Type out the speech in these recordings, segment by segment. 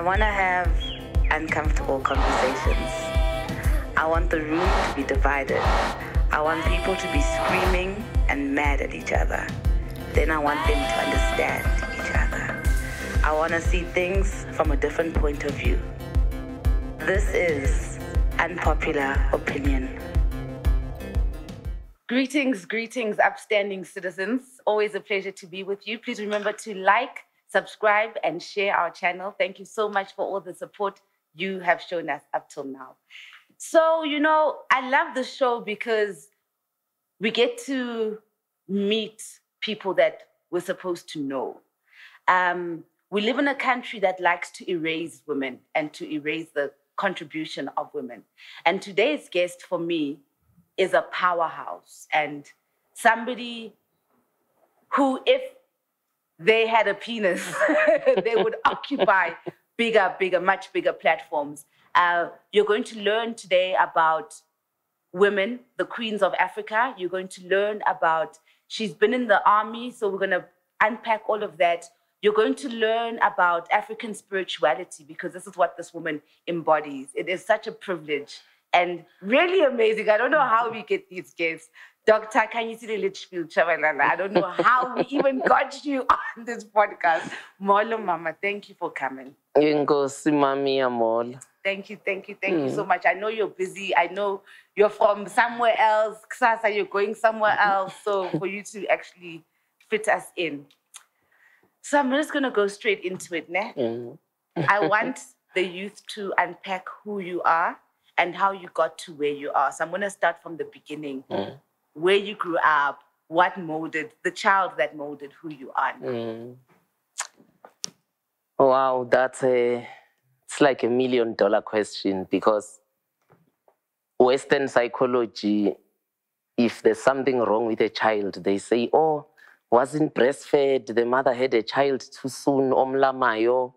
want to have uncomfortable conversations. I want the room to be divided. I want people to be screaming and mad at each other. Then I want them to understand each other. I want to see things from a different point of view. This is Unpopular Opinion. Greetings, upstanding citizens. Always a pleasure to be with you. Please remember to like, subscribe, and share our channel. Thank you so much for all the support you have shown us up till now. So, I love this show because we get to meet people that we're supposed to know. We live in a country that likes to erase women and to erase the contribution of women. And today's guest for me is a powerhouse and somebody who, if they had a penis, they would occupy much bigger platforms. You're going to learn today about women, the queens of Africa. You're going to learn about, she's been in the army, so we're going to unpack all of that. You're going to learn about African spirituality because this is what this woman embodies. It is such a privilege and really amazing. I don't know how we get these guests. Dr. Khanyisile Litchfield-Tshabalala, I don't know how we even got you on this podcast. Molo Mama, thank you for coming. Thank you so much. I know you're busy. I know you're from somewhere else. Ksasa, you're going somewhere else. So for you to actually fit us in. So I'm just going to go straight into it. I want the youth to unpack who you are and how you got to where you are. So I'm going to start from the beginning. Where you grew up, what molded, the child that molded who you are now. Wow, it's like $1 million question because Western psychology, if there's something wrong with a child, they say, oh, wasn't breastfed, the mother had a child too soon, omlamayo,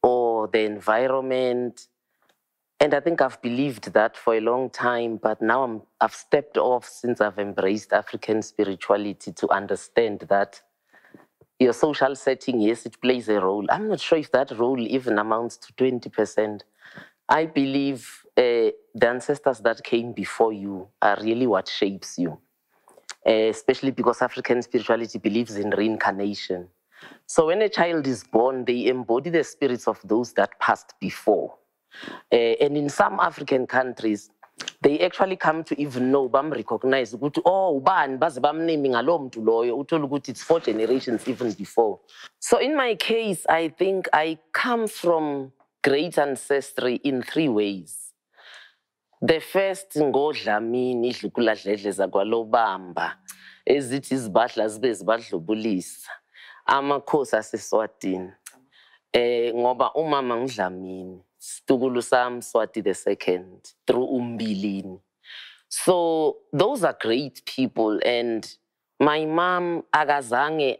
or the environment. And I think I've believed that for a long time, but now I've stepped off since I've embraced African spirituality to understand that your social setting, yes, it plays a role. I'm not sure if that role even amounts to 20%. I believe the ancestors that came before you are really what shapes you, especially because African spirituality believes in reincarnation. So when a child is born, they embody the spirits of those that passed before. And in some African countries, they actually come to even know, recognize, oh, it's 4 generations even before. So in my case, I think I come from great ancestry in 3 ways. The first, ngodlamini idlukuladledle zakwalobamba, ezithi izibadla zibe zibadlubulisa, amakhosi aseSwatini. Ngoba umama ngudlamini. Stukulu sam Swati II through Umbilini. So those are great people, and my mom agazange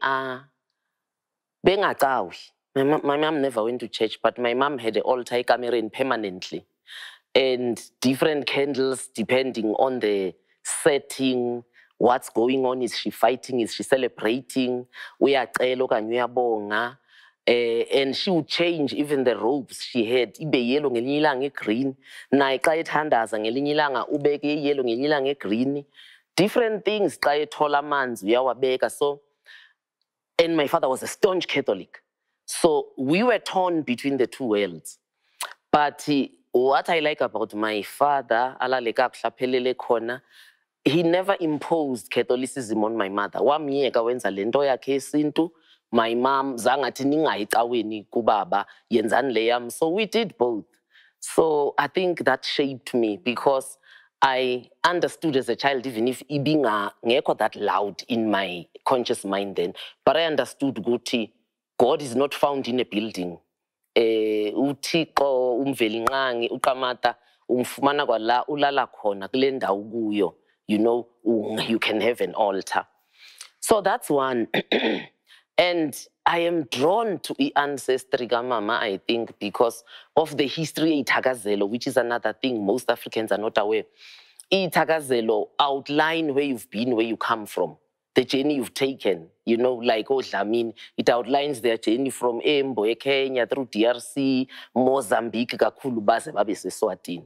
bengacawi. My mom never went to church, but my mom had an altar camera permanently, and different candles depending on the setting. What's going on? Is she fighting? Is she celebrating? Uyacela okanye uyabonga. And she would change even the robes she had. Ibe yellow ngelinye ilanga green. Naye xa ethandaza ngelinye ilanga ubeke yellow ngelinye ilanga green. Different things xa ethola amanzi uyawabeka. So, and my father was a staunch Catholic. So we were torn between the 2 worlds. But what I like about my father, he never imposed Catholicism on my mother. Wamyeka wenza lento yakhe yesintu. My mom, zangathi ningayicaweni kubaba, yenzani le yami. So we did both. So I think that shaped me because I understood as a child, even if ibinga ngekho that loud in my conscious mind then, but I understood ukuthi God is not found in a building. Uthixo umvelinqangi uqamata umfumana kwala ulala khona kule ndawo kuyo. You can have an altar. So that's one. And I am drawn to the ancestry Mama, I think, because of the history Itagazelo, which is another thing most Africans are not aware. Itagazelo outline where you've been, where you come from. the journey you've taken, you know, like Dlamini, it outlines their journey from Embo, Kenya, through DRC, Mozambique, kakhulu baze babe seSwatini.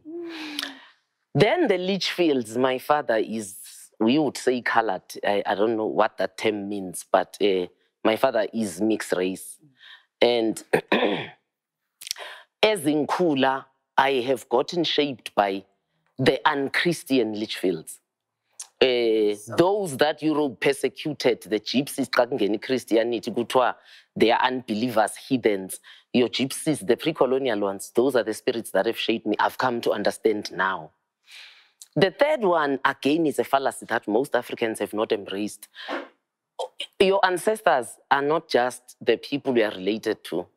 Then the Litchfields, my father is, we would say colored. I don't know what that term means, but my father is mixed race. And as in Kula, I have gotten shaped by the unchristian Litchfields. Those that Europe persecuted, the gypsies, Christianity, they are unbelievers, heathens. Your gypsies, the pre-colonial ones, those are the spirits that have shaped me. I've come to understand now. The third one, again, is a fallacy that most Africans have not embraced. Your ancestors are not just the people you are related to.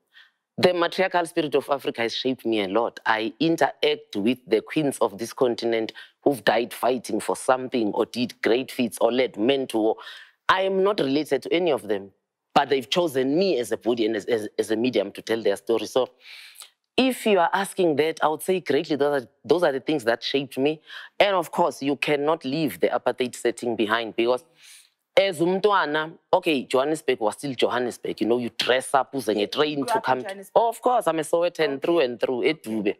The matriarchal spirit of Africa has shaped me a lot. I interact with the queens of this continent who've died fighting for something or did great feats or led men to war. I am not related to any of them, but they've chosen me as a body and as a medium to tell their story. So if you are asking that, I would say greatly those are the things that shaped me. And of course, you cannot leave the apartheid setting behind because as umntwana, okay, Johannesburg was still Johannesburg. You know, you dress up, using a train to come. Oh, of course, I'm a Sowetan through and through.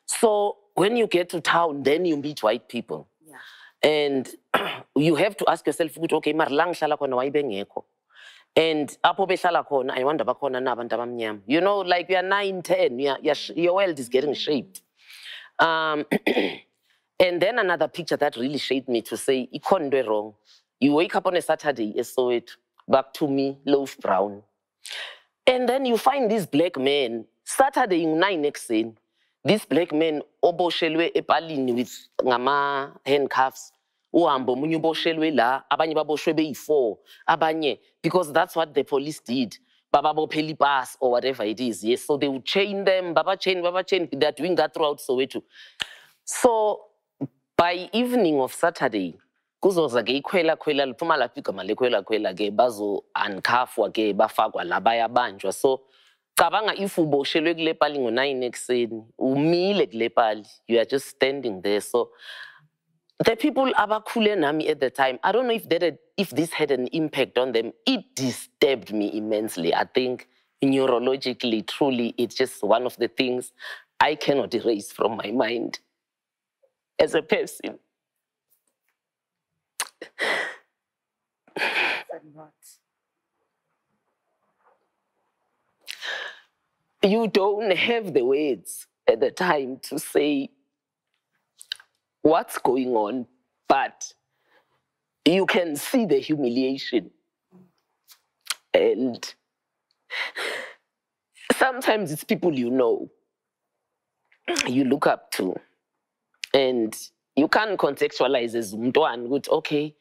So when you get to town, then you meet white people. Yeah. And you have to ask yourself, okay, marlang hlala khona wayibengekho. And apo behlala khona, I wonder bakhona nabantu abamnyama. You know, like we are 9, 10, your world is getting shaped. And then another picture that really shaped me to say, ikhondwe wrong. You wake up on a Saturday, you saw it, back to me, loaf brown. And then you find this black man, Saturday in 9 ekuseni, this black man oboshelwe epalini with ngama handcuffs. Uhambo munye uboshelwe la, abanye baboshwe beyi-4, abanye, because that's what the police did. Bababophela ipasi or whatever it is, yes. So they would chain them, baba chain, they're doing that throughout Soweto. So by evening of Saturday, kuzoza ke ikhwela liphuma lapha igama lekhwela ke bazo uncuffwa ke bafakwa la bayabanjwa. So cabanga if uboshelwe kule pali ngo9 ekuseni umile kule pali, you are just standing there. So the people abakhule nami at the time, I don't know if this had an impact on them. It disturbed me immensely. I think neurologically, truly, it's just one of the things I cannot erase from my mind as a person. You don't have the words at the time to say what's going on, but you can see the humiliation. And sometimes it's people you know, you look up to, and you can't contextualize as umntwana ukuthi okay,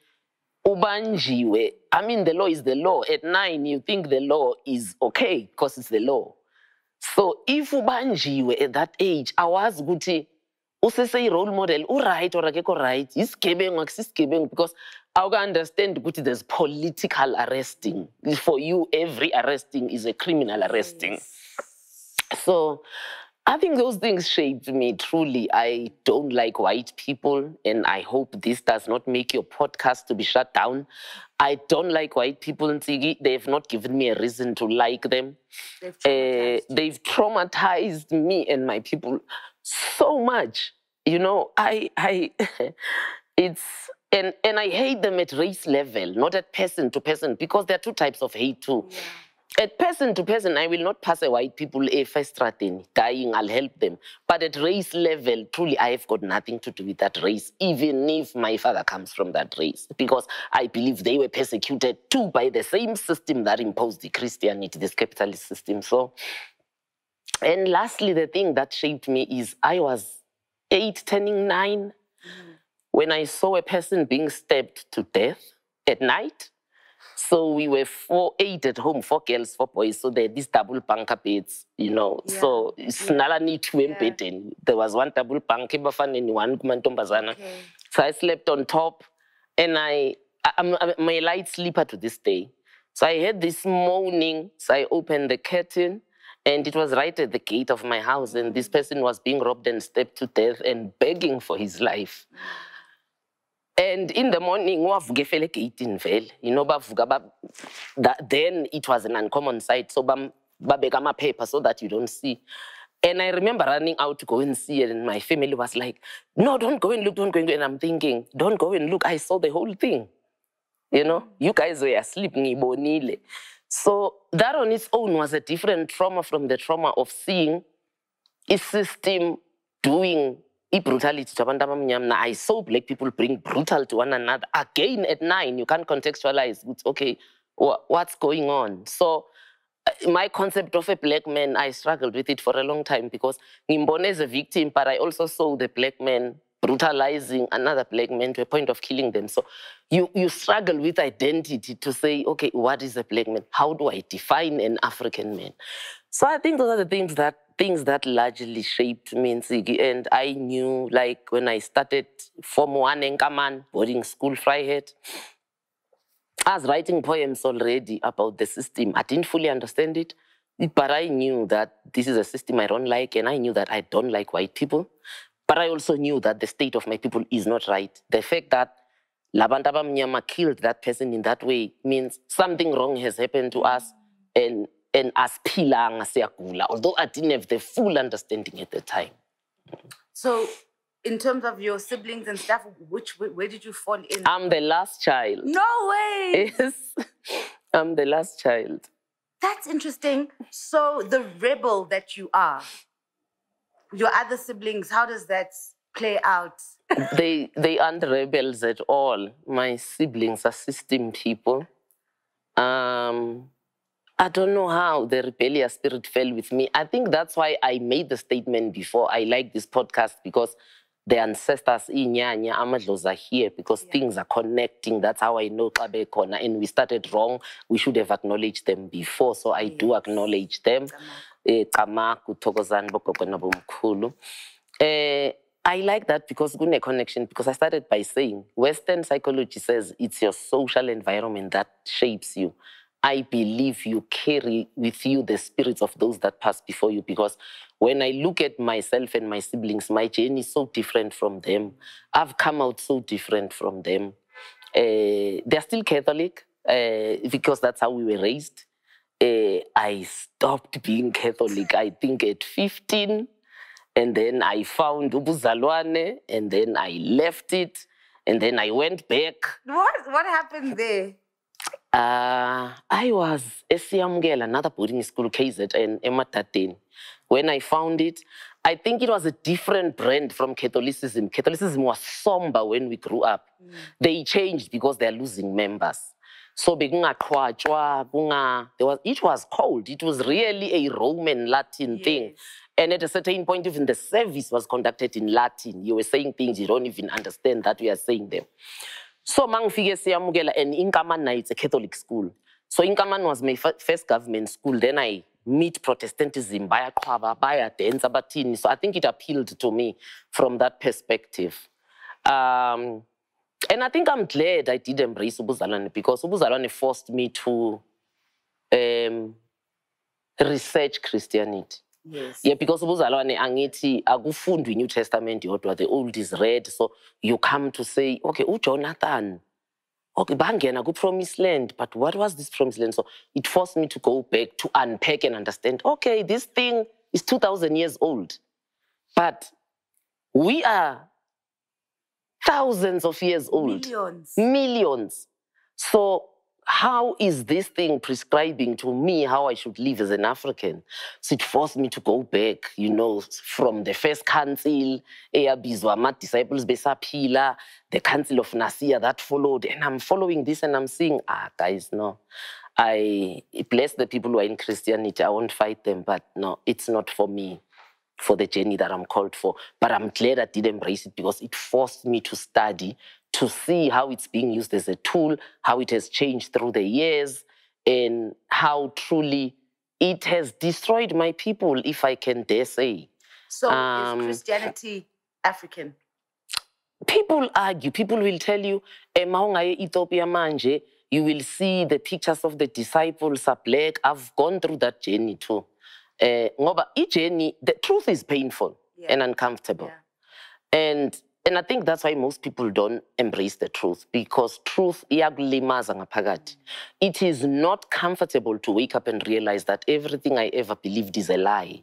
ubanjiwe. I mean, the law is the law. At 9, you think the law is okay because it's the law. So if ubanjiwe at that age, awazi ukuthi usese role model, right or akekho right, isigebengu akusisigebengu, because I can understand ukuthi there's political arresting. For you, every arresting is a criminal arresting. Yes. So I think those things shaped me truly. I don't like white people, and I hope this does not make your podcast to be shut down. I don't like white people in Tsigi. They've not given me a reason to like them. They've traumatized me and my people so much. You know, it's, and I hate them at race level, not at person to person, because there are two types of hate too. Yeah. At person to person, I will not pass a white people a frustrating, dying, I'll help them. But at race level, truly, I have got nothing to do with that race, even if my father comes from that race, because I believe they were persecuted too by the same system that imposed the Christianity, this capitalist system. So, and lastly, the thing that shaped me is I was 8, turning 9, when I saw a person being stabbed to death at night. So we were 8 at home, 4 girls, 4 boys. So they had these double bunker beds, you know. Yeah. So there was one double bunk, one kumantombazana. So I slept on top, and I'm a light sleeper to this day. So I heard this moaning. So I opened the curtain, and it was right at the gate of my house. And this person was being robbed and stabbed to death and begging for his life. And in the morning, then it was an uncommon sight. So babeka my paper so that you don't see. And I remember running out to go and see it, and my family was like, no, don't go and look, don't go and look. And I'm thinking, don't go and look. I saw the whole thing. You know, you guys were asleep. So that on its own was a different trauma from the trauma of seeing a system doing brutality to abantu abamnyama. I saw black people bring brutal to one another. Again, at 9, you can't contextualize. It's okay, what's going on? So my concept of a black man, I struggled with it for a long time because Ngimbone is a victim, but I also saw the black man brutalizing another black man to a point of killing them. So you struggle with identity to say, okay, what is a black man? How do I define an African man? So I think those are the things that largely shaped me in Sigi. And I knew, like, when I started Form 1 in Kaman, boarding school, Freiheit, I was writing poems already about the system. I didn't fully understand it, but I knew that this is a system I don't like, and I knew that I don't like white people. But I also knew that the state of my people is not right. The fact that Labantu Abamnyama killed that person in that way means something wrong has happened to us, and us philanga siyagula, although I didn't have the full understanding at the time. So, in terms of your siblings and stuff, where did you fall in? I'm the last child. No way! Yes, I'm the last child. That's interesting. So, the rebel that you are, your other siblings, how does that play out? They aren't rebels at all. My siblings are system people. I don't know how the rebellious spirit fell with me. I think that's why I made the statement before. I like this podcast because the ancestors in Nyanya Amadlos are here because things are connecting. That's how I know Kabekona. And we started wrong. We should have acknowledged them before. So I do acknowledge them. I like that because good connection, because I started by saying Western psychology says it's your social environment that shapes you. I believe you carry with you the spirits of those that passed before you, because when I look at myself and my siblings, my journey is so different from them. I've come out so different from them. They're still Catholic because that's how we were raised. I stopped being Catholic, I think, at 15. And then I found ubuzalwane, and then I left it, and then I went back. What happened there? I was Esiamgela, another boarding school, KZN, Ematateni. When I found it, I think it was a different brand from Catholicism. Catholicism was somber when we grew up. They changed because they're losing members. So it was cold. It was really a Roman Latin thing. And at a certain point, even the service was conducted in Latin. You were saying things you don't even understand that we are saying them. So Mangfige Siamugela and Inkaman, it's a Catholic school. So Inkaman was my first government school. Then I meet Protestantism, by a dance, Batini. So I think it appealed to me from that perspective. And I think I'm glad I did embrace Ubuzalwane, because Ubuzalwane forced me to research Christianity. Yes. Yeah, because Ubuzalwane angithi akufundwi New Testament yodwa, the old is read. So you come to say, okay, Jonathan, okay, bangena ku promised land, but what was this promised land? So it forced me to go back to unpack and understand, okay, this thing is 2,000 years old, but we are thousands of years old. Millions. So how is this thing prescribing to me how I should live as an African? So it forced me to go back, you know, from the first council, disciples Besapila, the council of Nicaea that followed, and I'm following this and I'm seeing, guys, no. I bless the people who are in Christianity. I won't fight them, but no, it's not for me, for the journey that I'm called for. But I'm glad I did embrace it, because it forced me to study, to see how it's being used as a tool, how it has changed through the years, and how truly it has destroyed my people, if I can dare say. So is Christianity African? People argue. People will tell you, Ethiopia manje, you will see the pictures of the disciples are black. I've gone through that journey too. Ngoba journey, the truth is painful and uncomfortable. And And I think that's why most people don't embrace the truth, because truth, iyakulimaza ngaphakathi. It is not comfortable to wake up and realize that everything I ever believed is a lie.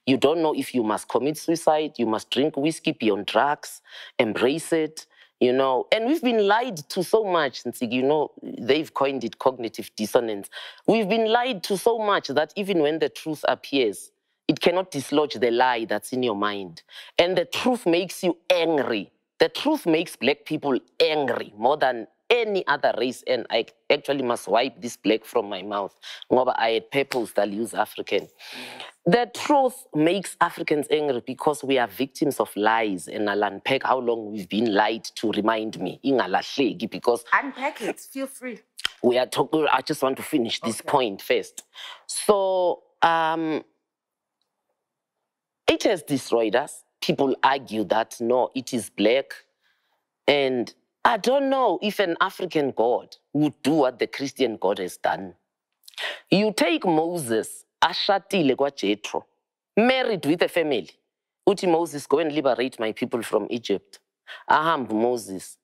You don't know if you must commit suicide, you must drink whiskey, be on drugs, embrace it, you know. And we've been lied to so much, you know, they've coined it cognitive dissonance. We've been lied to so much that even when the truth appears, it cannot dislodge the lie that's in your mind. And the truth makes you angry. The truth makes black people angry more than any other race. And I actually must wipe this black from my mouth. Ngoba I had purpose that use African. The truth makes Africans angry because we are victims of lies. And I'll unpack how long we've been lied to remind me. Because unpack it, feel free. We are talking, I just want to finish this point first. So, it has destroyed us. People argue that, no, it is black. And I don't know if an African God would do what the Christian God has done. You take Moses, ashatile kwa Jethro, married with a family. Uti Moses, go and liberate my people from Egypt. Aham Moses,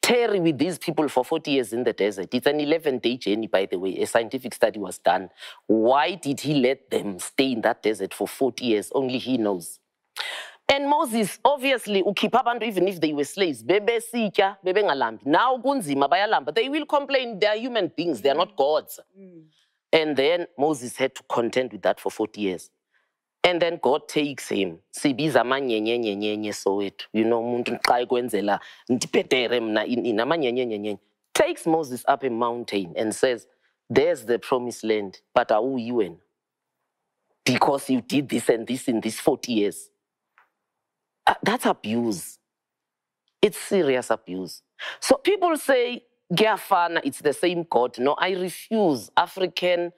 tarry with these people for 40 years in the desert. It's an 11-day journey, by the way. A scientific study was done. Why did he let them stay in that desert for 40 years? Only he knows. And Moses, obviously, ukhipha abantu even if they were slaves. Bebe sitya, bebe ngalambi. Now kunzima bayalamba. They will complain. They are human beings. They are not gods. And then Moses had to contend with that for 40 years. And then God takes him. Sibiza amanyenyenyenyenye sowethu. You know, umuntu nqa ekwenzela ndibhetere mna ini amanyenyenyenyenye. Takes Moses up a mountain and says, there's the promised land, but awuyi wena. Because you did this and this in these 40 years. That's abuse. It's serious abuse. So people say, Giafana, it's the same God. No, I refuse. African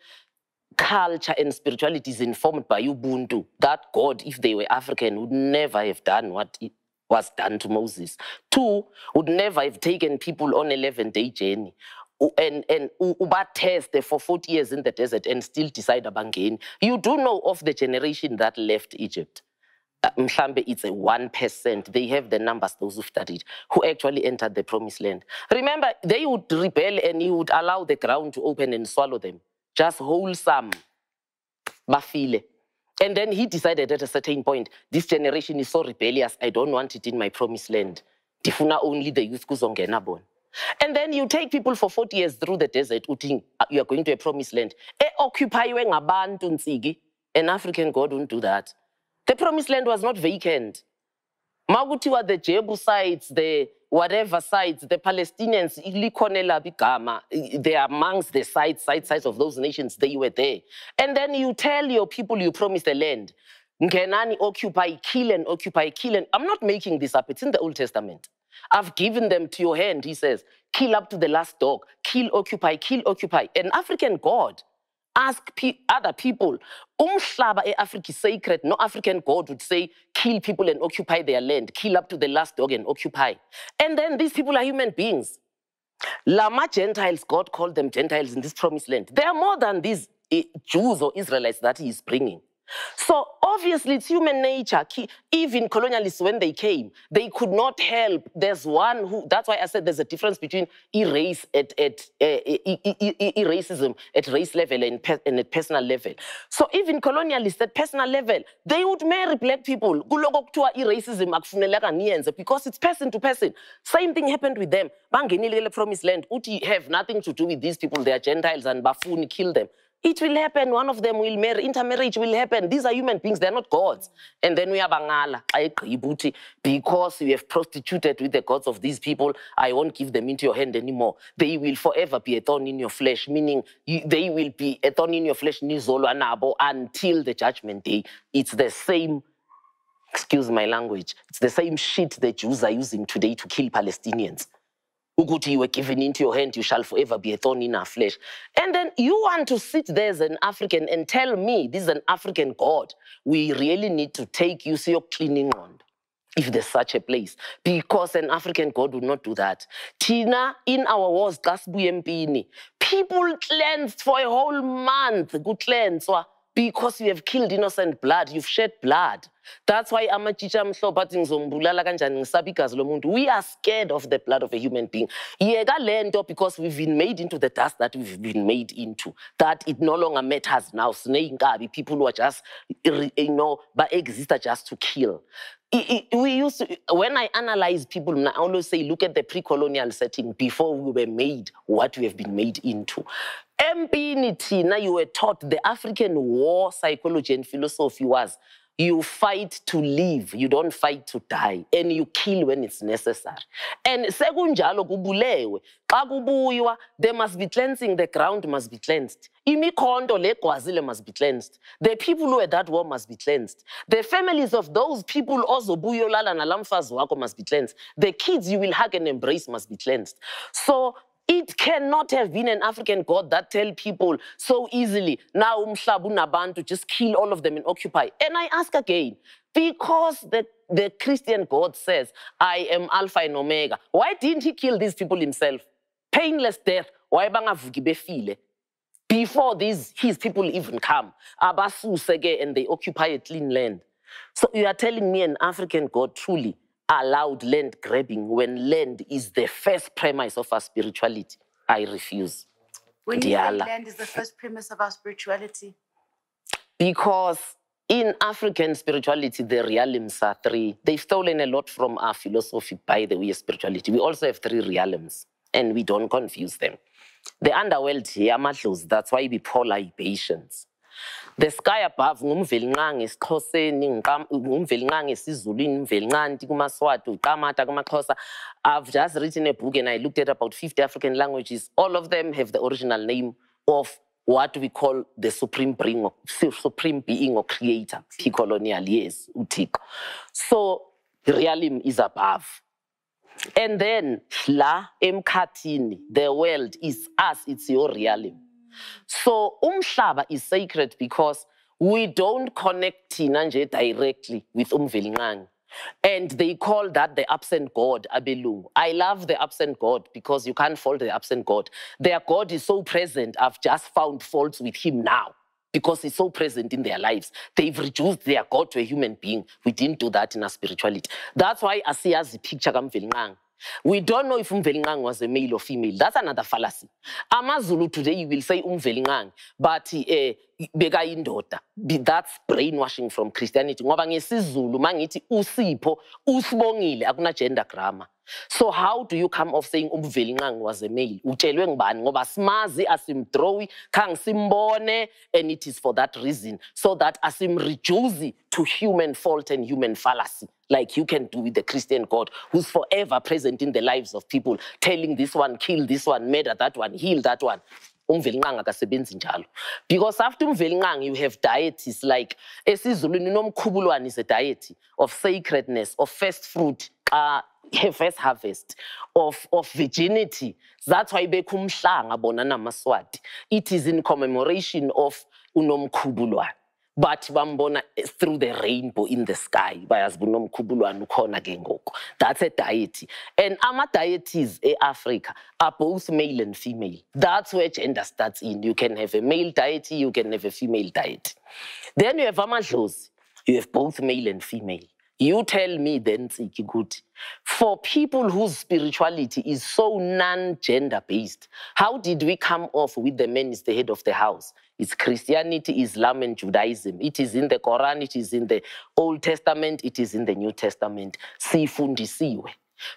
culture and spirituality is informed by Ubuntu. That God, if they were African, would never have done what was done to Moses. 2, would never have taken people on 11-day journey and uba test for 40 years in the desert and still decide abangeni. You do know of the generation that left Egypt. Mhlambe, it's a 1%. They have the numbers, those who studied, who actually entered the promised land. Remember, they would rebel and he would allow the ground to open and swallow them. Just wholesome. Bafile. And then he decided at a certain point, this generation is so rebellious, I don't want it in my promised land. Difuna only the youth kuzongena bon. And then you take people for 40 years through the desert, you are going to a promised land. Occupywe ngabantu nsigi. An African God won't do that. The promised land was not vacant. Magutiwa, the Jebusites, the whatever sites, the Palestinians, they are amongst the sides of those nations, they were there. And then you tell your people you promised the land. Ngenani, occupy, kill and occupy, kill and... I'm not making this up, it's in the Old Testament. I've given them to your hand, he says. Kill up to the last dog. Kill, occupy, kill, occupy. An African God. Ask other people, Umhlaba Africa is sacred. No African God would say, kill people and occupy their land. Kill up to the last dog and occupy. And then these people are human beings. Lama Gentiles, God called them Gentiles in this promised land. They are more than these Jews or Israelites that he is bringing. So obviously it's human nature. Even colonialists, when they came, they could not help. There's one who, that's why I said there's a difference between racism at race level and at personal level. So even colonialists at personal level, they would marry black people. Racism because it's person to person. Same thing happened with them. Bangenile promised land. Uti have nothing to do with these people. They are Gentiles and Bafuni kill them. It will happen. One of them will marry. Intermarriage will happen. These are human beings. They're not gods. And then we have Bangala. Because we have prostituted with the gods of these people, I won't give them into your hand anymore. They will forever be a thorn in your flesh, meaning they will be a thorn in your flesh until the judgment day. It's the same, excuse my language, it's the same shit the Jews are using today to kill Palestinians. Uguti, you were given into your hand, you shall forever be a thorn in our flesh. And then you want to sit there as an African and tell me this is an African God. We really need to take you, see your cleaning on, if there's such a place. Because an African God would not do that. Tina, in our wars, people cleansed for a whole month. Good cleanse. because you have killed innocent blood, you've shed blood. That's why we are scared of the blood of a human being. Because we've been made into the dust that we've been made into, that it no longer matters now. People who are just, but exist just to kill. We used to, when I analyze people, I always say, look at the pre-colonial setting before we were made what we have been made into. Now you were taught the African war psychology and philosophy was you fight to live, you don't fight to die, and you kill when it's necessary. And sekunjalo kubulewe, xa kubuywa, there must be cleansing, the ground must be cleansed. Umkhonto leGwazile must be cleansed. The people who were at that war must be cleansed. The families of those people also buyolala nalamfazi wako must be cleansed. The kids you will hug and embrace must be cleansed. So it cannot have been an African God that tell people so easily, now umhlaba unabantu, just kill all of them and occupy. And I ask again, because the Christian God says, I am Alpha and Omega, why didn't he kill these people himself? Painless death, why bangavuki befile? Before his people even come, abasuseke and they occupy a clean land. So you are telling me an African God truly allowed land grabbing when land is the first premise of our spirituality? I refuse. When you say land is the first premise of our spirituality? Because in African spirituality, the realms are three. They've stolen a lot from our philosophy, by the way, spirituality. We also have three realms, and we don't confuse them. The underworld here, that's why we pour libations. The sky above, ngumvelinqangi esiXhoseni, ngumvelinqangi esiZulwini, umvelinqanti kumaSwati, uQamata kumaXhosa. I've just written a book and I looked at about 50 African languages. All of them have the original name of what we call the supreme being or creator, pre-colonial, yes, uThixo. So the realm is above. And then la emkhathini, the world is us, it's your realm. So umhlaba is sacred because we don't connect nanje directly with umvelinqangi. And they call that the absent God, Abelungu. I love the absent God because you can't fault the absent God. Their God is so present, I've just found faults with him now because he's so present in their lives. They've reduced their God to a human being. We didn't do that in our spirituality. That's why I see as the picture kamvelinqangi. We don't know if umvelinqangi was a male or female. That's another fallacy. AmaZulu today, you will say umvelinqangi, but beka indoda. That's brainwashing from Christianity. Ngoba ngesiZulu mangithi uSipho, uSibongile, akuna gender grammar. So how do you come off saying umvelinqangi was a male? Utshelwe ngubani? Ngoba simazi asimdrowi, khange simbone, and it is for that reason, so that asimreduce to human fault and human fallacy, like you can do with the Christian God, who's forever present in the lives of people, telling this one, kill this one, murder that one, heal that one. Umvelinqangi akasebenzi njalo. Because after umvelinqangi, you have deities like esiZulwini uNomkhubulwane is a deity of sacredness, of first fruit, first harvest, of virginity. That's why bekumhlanga bona namaswati. It is in commemoration of uNomkhubulwane. But bambona through the rainbow in the sky. That's a deity. And our deities in Africa are both male and female. That's where gender starts in. You can have a male deity, you can have a female deity. Then you have amadlozi. You have both male and female. You tell me then, good. For people whose spirituality is so non-gender based, how did we come off with the man is the head of the house? It's Christianity, Islam, and Judaism. It is in the Quran, it is in the Old Testament, it is in the New Testament. Sifundisiwe.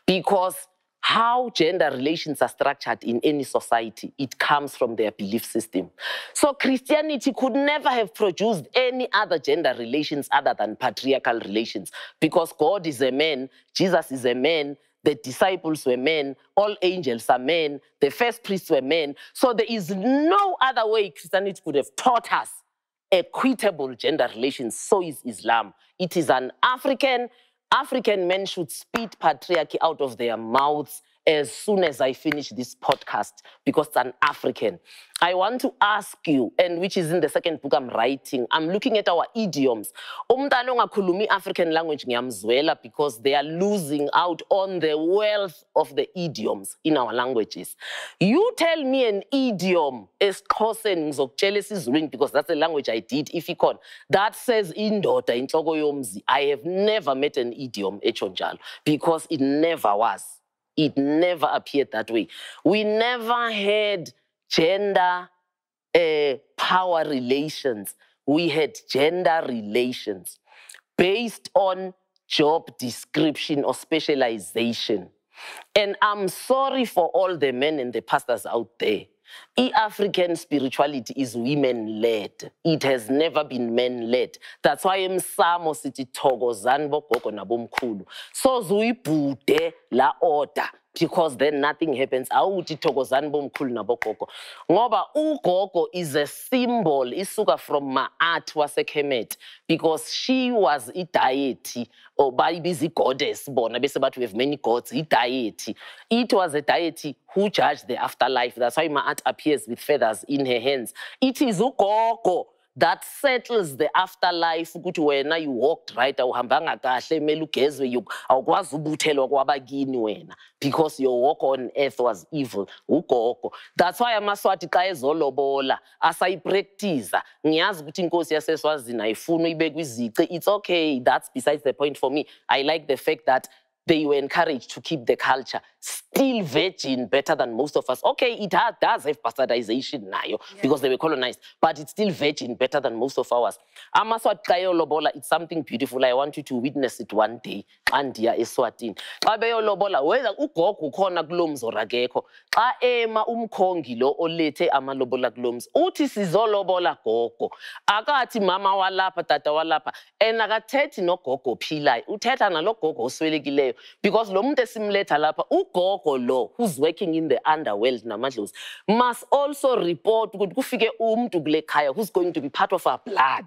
Because how gender relations are structured in any society, it comes from their belief system. So Christianity could never have produced any other gender relations other than patriarchal relations, because God is a man, Jesus is a man, the disciples were men, all angels are men, the first priests were men. So there is no other way Christianity could have taught us equitable gender relations. So is Islam. It is an African men should spit patriarchy out of their mouths as soon as I finish this podcast, because it's an African. I want to ask you, and which is in the second book I'm writing, I'm looking at our idioms. Umntana ongakhulumi African language ngiyamzwela because they are losing out on the wealth of the idioms in our languages. You tell me an idiom, esiXhoseni ngizokutshela isiZulwini because that's the language I did, ifikon, that says indoda inhloko yomzi. I have never met an idiom etsho njalo because it never was. It never appeared that way. We never had gender power relations. We had gender relations based on job description or specialization. And I'm sorry for all the men and the pastors out there. African spirituality is women-led. It has never been men-led. That's why emsamo sithi thokozani bogogo nabomkhulu. So zuyibhude la order, because then nothing happens. Awuthi thokozani bomkhulu nabogogo. Ngoba ugogo is a symbol, isuka from Ma'at waseKhemet, because she was a deity, or bayibiza goddess bona bese bathi we have many gods, a deity. It was a deity who judged the afterlife. That's why Ma'at appears with feathers in her hands. It is ugogo that settles the afterlife. Ukuthi wena you walked right, awuhambanga kahle, mele ugezwe, awukwazi ubuthelwa kwabakini wena, because your walk on earth was evil. Ugogo. That's why amaswati xa ezolobola asayipractice. Ngiyazi ukuthi inkosi yaseSwazini ayifuna uyibeka izici. It's okay. That's besides the point for me. I like the fact that they were encouraged to keep the culture still virgin, better than most of us. Okay, it does have bastardization now, because they were colonized, but it's still virgin, better than most of ours. Amaswati xa eyolobola, it's something beautiful. I want you to witness it one day. Andiya eSwatini. Xa beyolobola, whether ugogo khona kulomzi or akekho, xa ema umkhongi lo olethe amalobola kulomzi, uthi sizolobola gogo. Akathi mama walapha, tata walapha, and akathethi nogogo ophilayo, uthetha nalo gogo oswelekileyo, because lo muntu esimletha lapha, ugogo lo, who's working in the underworld namadlozi, must also report ukuthi kufike umuntu kule khaya who's going to be part of our blood.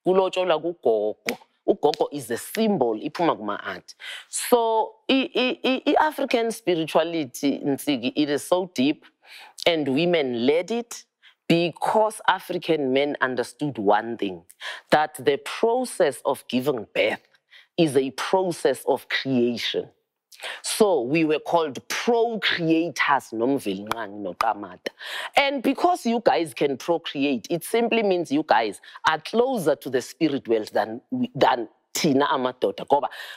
Kulotsholwa kugogo. Ugogo is a symbol, iphuma kuma-art. So, African spirituality, it is so deep, and women led it because African men understood one thing, that the process of giving birth is a process of creation. So we were called procreators, and because you guys can procreate, it simply means you guys are closer to the spirit world than Tina Amadota.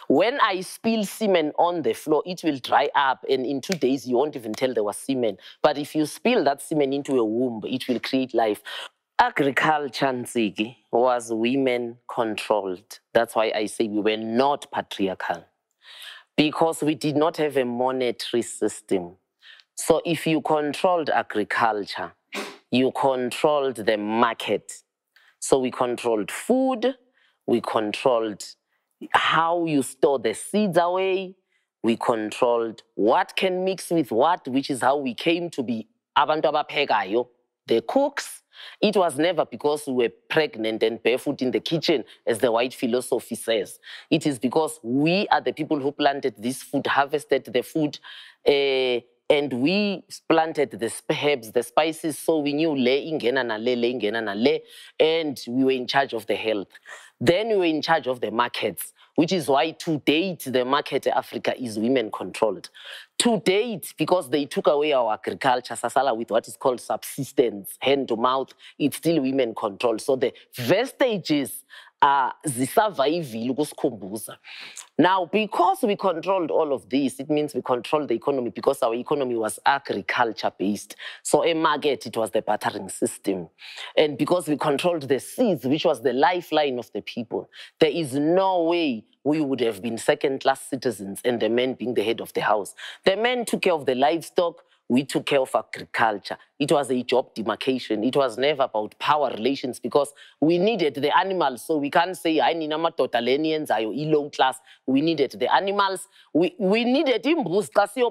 When I spill semen on the floor, it will dry up, and in 2 days you won't even tell there was semen. But if you spill that semen into a womb, it will create life. Agriculture, Ntsiki, was women controlled. That's why I say we were not patriarchal, because we did not have a monetary system. So if you controlled agriculture, you controlled the market. So we controlled food, we controlled how you store the seeds away, we controlled what can mix with what, which is how we came to be abantu abaphekayo, the cooks. It was never because we were pregnant and barefoot in the kitchen, as the white philosophy says. It is because we are the people who planted this food, harvested the food, and we planted the herbs, the spices, so we knew le ingena na le, and we were in charge of the health. Then we were in charge of the markets, which is why to date the market in Africa is women controlled. To date, because they took away our agriculture, sasala, with what is called subsistence, hand to mouth, it's still women controlled. So the vestiges are zisurvivile ukusikhumbuza. Now, because we controlled all of this, it means we controlled the economy, because our economy was agriculture-based. So a market, it was the bartering system. And because we controlled the seeds, which was the lifeline of the people, there is no way we would have been second-class citizens and the men being the head of the house. The men took care of the livestock, we took care of agriculture. It was a job demarcation. It was never about power relations because we needed the animals. So we can't say, I need Totalanians, I low class. We needed the animals. We needed imbuzi kasi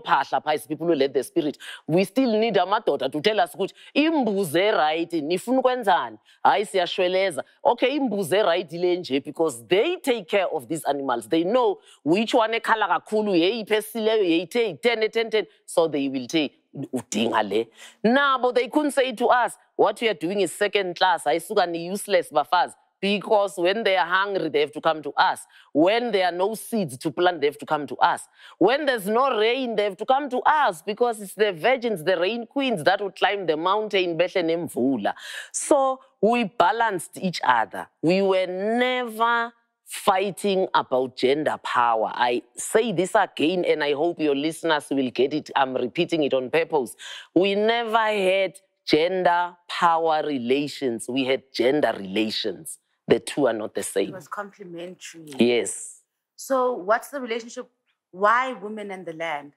people who led the spirit. We still need amadoda to tell us, imbuzi right, nifuna ukwenzani. Hayi siyashweleza. Okay, imbuzi right lenje because they take care of these animals. They know which one ekhala kakhulu yeyiphesileyo yeyithe 10. So they will take udinga le. Now, but they couldn't say to us, what we are doing is second class. Ayisuka ni useless bafazi. Because when they are hungry, they have to come to us. When there are no seeds to plant, they have to come to us. When there's no rain, they have to come to us because it's the virgins, the rain queens that will climb the mountain, Mvula. So we balanced each other. We were never fighting about gender power. I say this again, and I hope your listeners will get it. I'm repeating it on purpose. We never had gender power relations. We had gender relations. The two are not the same. It was complementary. Yes. So what's the relationship? Why women and the land?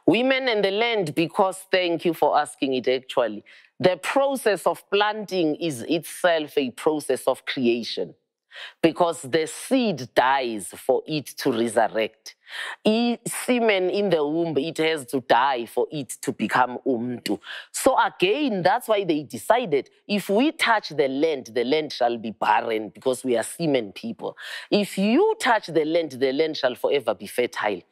Women and the land, because thank you for asking it actually. The process of planting is itself a process of creation. Because the seed dies for it to resurrect. Semen in the womb, it has to die for it to become umntu. So again, that's why they decided, if we touch the land shall be barren because we are semen people. If you touch the land shall forever be fertile.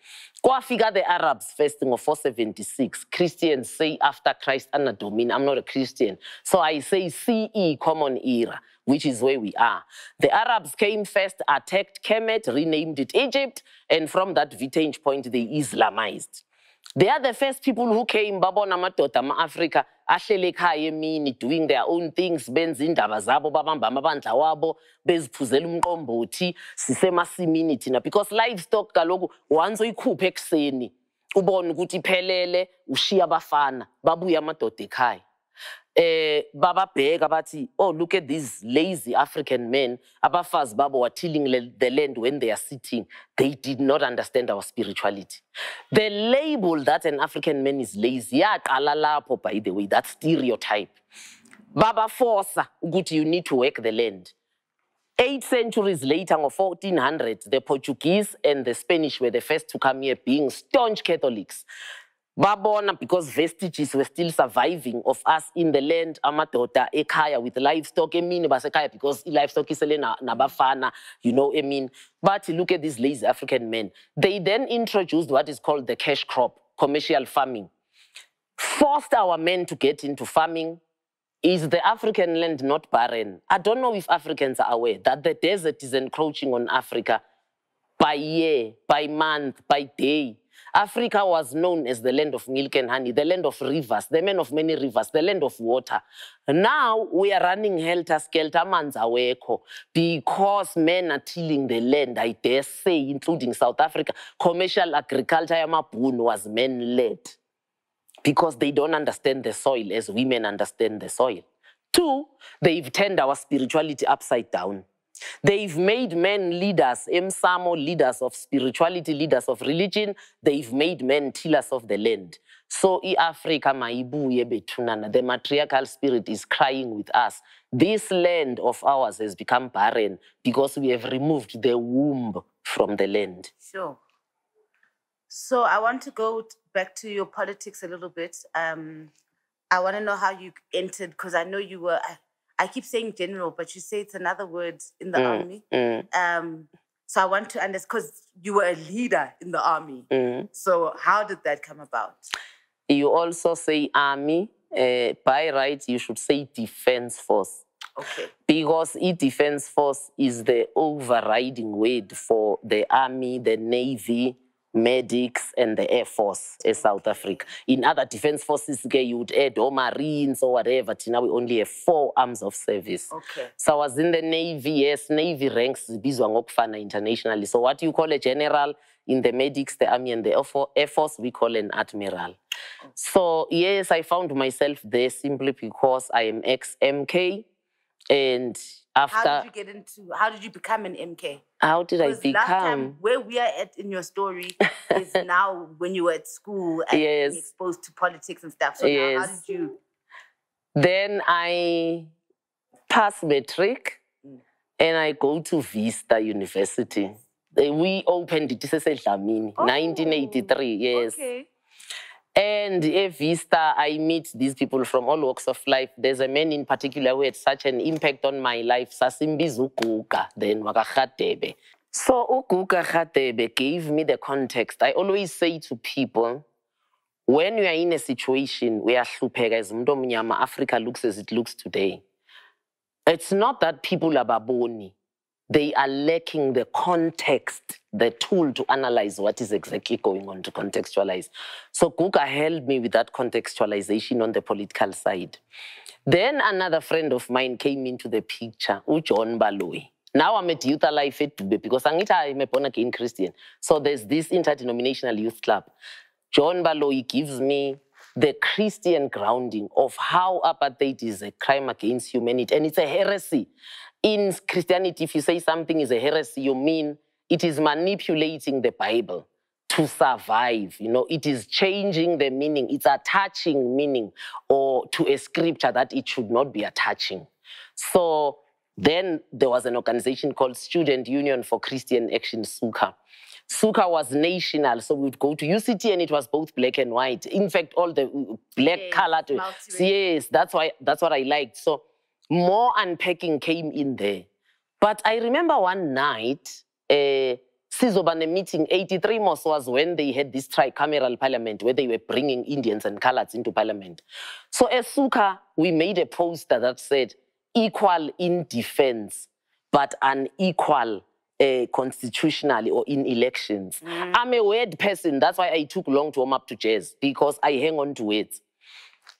Kwafika the Arabs fasting of 476. Christians say after Christ Anno Domini. I'm not a Christian. So I say CE, Common Era, which is where we are. The Arabs came first, attacked Kemet, renamed it Egypt, and from that vantage point, they Islamized. They are the first people who came, babona madoda ma-Africa, ahlele ekhaya emini, doing their own things, benza indaba zabo, babamba amabandla wabo, beziphuzela umqombothi, sisemasimini thina. Because livestock kaloku, once uyikhuphe ekuseni, ubone ukuthi iphelele, ushiya abafana, babuya amadoda ekhaya. Baba beg abati, oh, look at these lazy African men. Abafazi babo were tilling the land when they are sitting. They did not understand our spirituality. The label that an African man is lazy, by the way, that stereotype. Baba força, ukuthi you need to work the land. 8 centuries later, or 1400, the Portuguese and the Spanish were the first to come here, being staunch Catholics. Babona, because vestiges were still surviving of us in the land, amadoda ekhaya with livestock, basekaya because livestock is nabafana, you know, But look at these lazy African men. They then introduced what is called the cash crop, commercial farming. Forced our men to get into farming. Is the African land not barren? I don't know if Africans are aware that the desert is encroaching on Africa by year, by month, by day. Africa was known as the land of milk and honey, the land of rivers, the man of many rivers, the land of water. Now we are running helter-skelter manzaweko because men are tilling the land, I dare say, including South Africa. Commercial agriculture yamabhunu was men-led because they don't understand the soil as women understand the soil. 2, they've turned our spirituality upside down. They've made men leaders, emsamo leaders of spirituality, leaders of religion. They've made men tillers of the land. So Africa maibuye betunana, the matriarchal spirit is crying with us. This land of ours has become barren because we have removed the womb from the land. Sure. So I want to go back to your politics a little bit. I want to know how you entered, because I know you were... I keep saying general, but you say it's another word in the army. So I want to understand, because you were a leader in the army. So how did that come about? You also say army. By right, you should say defense force. Okay. Because defense force is the overriding word for the army, the navy, medics, and the Air Force in South Africa. In other defense forces, you would add or Marines or whatever. Now we only have 4 arms of service. Okay. So I was in the Navy, yes, Navy ranks internationally. So what you call a general in the medics, the army, and the Air Force, we call an admiral. Okay. So yes, I found myself there simply because I am ex-MK. And after... How did you become an MK? How did I become? Last time, where we are at in your story is now when you were at school and being exposed to politics and stuff. So now, how did you? Then I passed matric and I go to Vista University. We opened it, 1983, yes. Okay. And at Vista, I meet these people from all walks of life. There's a man in particular who had such an impact on my life. Sasimbizu Guga, then Wakakhatebe. So Uguga Khatebe gave me the context. I always say to people, when you are in a situation where Africa looks as it looks today, it's not that people are baboni. They are lacking the context, the tool to analyze what is exactly going on, to contextualize. So Guga helped me with that contextualization on the political side. Then another friend of mine came into the picture, John Baloyi. Now I'm at Youth Alive because I'm a born-again Christian. So there's this interdenominational youth club. John Baloyi gives me the Christian grounding of how apartheid is a crime against humanity. And it's a heresy. In Christianity, if you say something is a heresy, you mean it is manipulating the Bible to survive. You know, it is changing the meaning. It's attaching meaning or to a scripture that it should not be attaching. So then there was an organization called Student Union for Christian Action, SUKA. SUKA was national, so we'd go to UCT and it was both black and white. In fact, all the black colored. Yes, that's what I liked. So more unpacking came in there. But I remember one night, Sizobane meeting, 83 Mos was when they had this tricameral parliament where they were bringing Indians and coloreds into parliament. So as SUKA, we made a poster that said, equal in defense, but unequal constitutionally or in elections. I'm a word person. That's why I took long to warm up to jazz, because I hang on to words.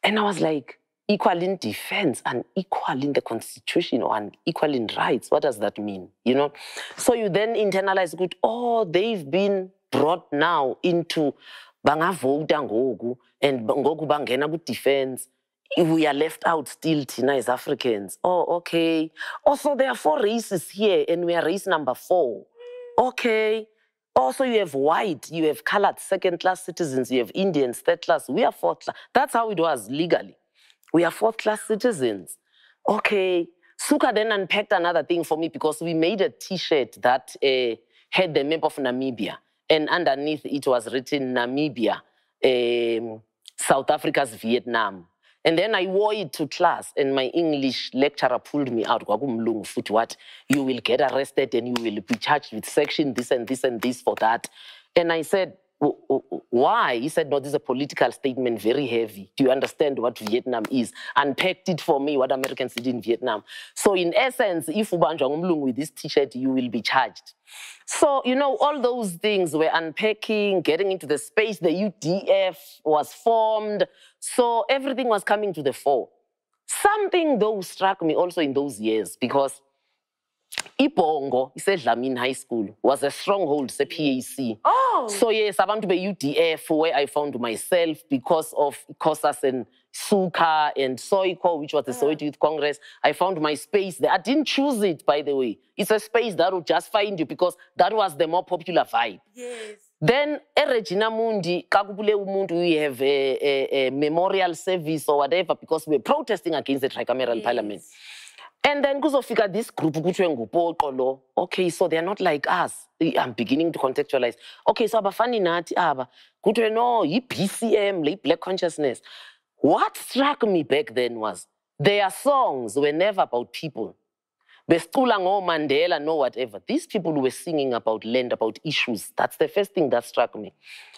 And I was like, equal in defense and equal in the constitution or unequal in rights. What does that mean? You know? So you then internalize, good, oh, they've been brought now into bangavota ngoku and ngoku bangena ku defense. We are left out still, Tina, as Africans. Oh, okay. Also, there are 4 races here, and we are race number 4. Okay. Also, you have white, you have colored 2nd-class citizens, you have Indians, 3rd class. We are 4th class. That's how it was legally. We are 4th-class citizens. Okay. SUKA then unpacked another thing for me because we made a T-shirt that had the map of Namibia. And underneath it was written Namibia, South Africa's Vietnam. And then I wore it to class, and my English lecturer pulled me out. What? You will get arrested and you will be charged with section this and this and this for that. And I said, why? He said, no, this is a political statement, very heavy. Do you understand what Vietnam is? Unpacked it for me, what Americans did in Vietnam. So in essence, if ubanjwa ngumlungu with this T-shirt, you will be charged. So, you know, all those things were unpacking, getting into the space. The UDF was formed. So everything was coming to the fore. Something, though, struck me also in those years, because Ibongo, Dlamini High School, was a stronghold, the PAC. Oh. So yes, I want to be UDF, where I found myself because of COSAS and SUKA and SOICO, which was the Soweto Youth Congress. I found my space there. I didn't choose it, by the way. It's a space that will just find you because that was the more popular vibe. Yes. Then, Regina Mundi, we have a memorial service or whatever because we're protesting against the tricameral parliament. And then, kuzofika this group, okay, so they're not like us. I'm beginning to contextualize. Okay, so abafani nati aba, no, BCM, black consciousness. What struck me back then was their songs were never about people. Bestula no Mandela, no whatever. These people were singing about land, about issues. That's the first thing that struck me.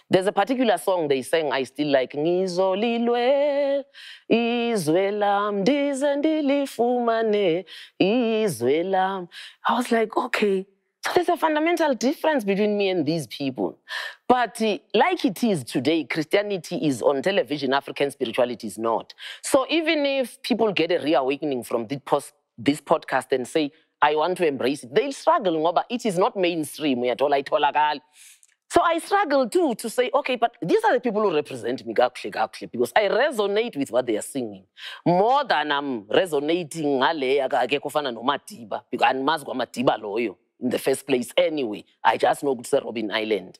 There's a particular song they sang I still like. Ngizolilwe, izwelam, dizendilifumane, izwelam. I was like, okay, so there's a fundamental difference between me and these people. But like it is today, Christianity is on television, African spirituality is not. So even if people get a reawakening from this podcast and say, I want to embrace it, they'll struggle, but it is not mainstream. So I struggle too to say, okay, but these are the people who represent me, because I resonate with what they are singing. More than I'm resonating, in the first place anyway. I just know it's a Robben Island.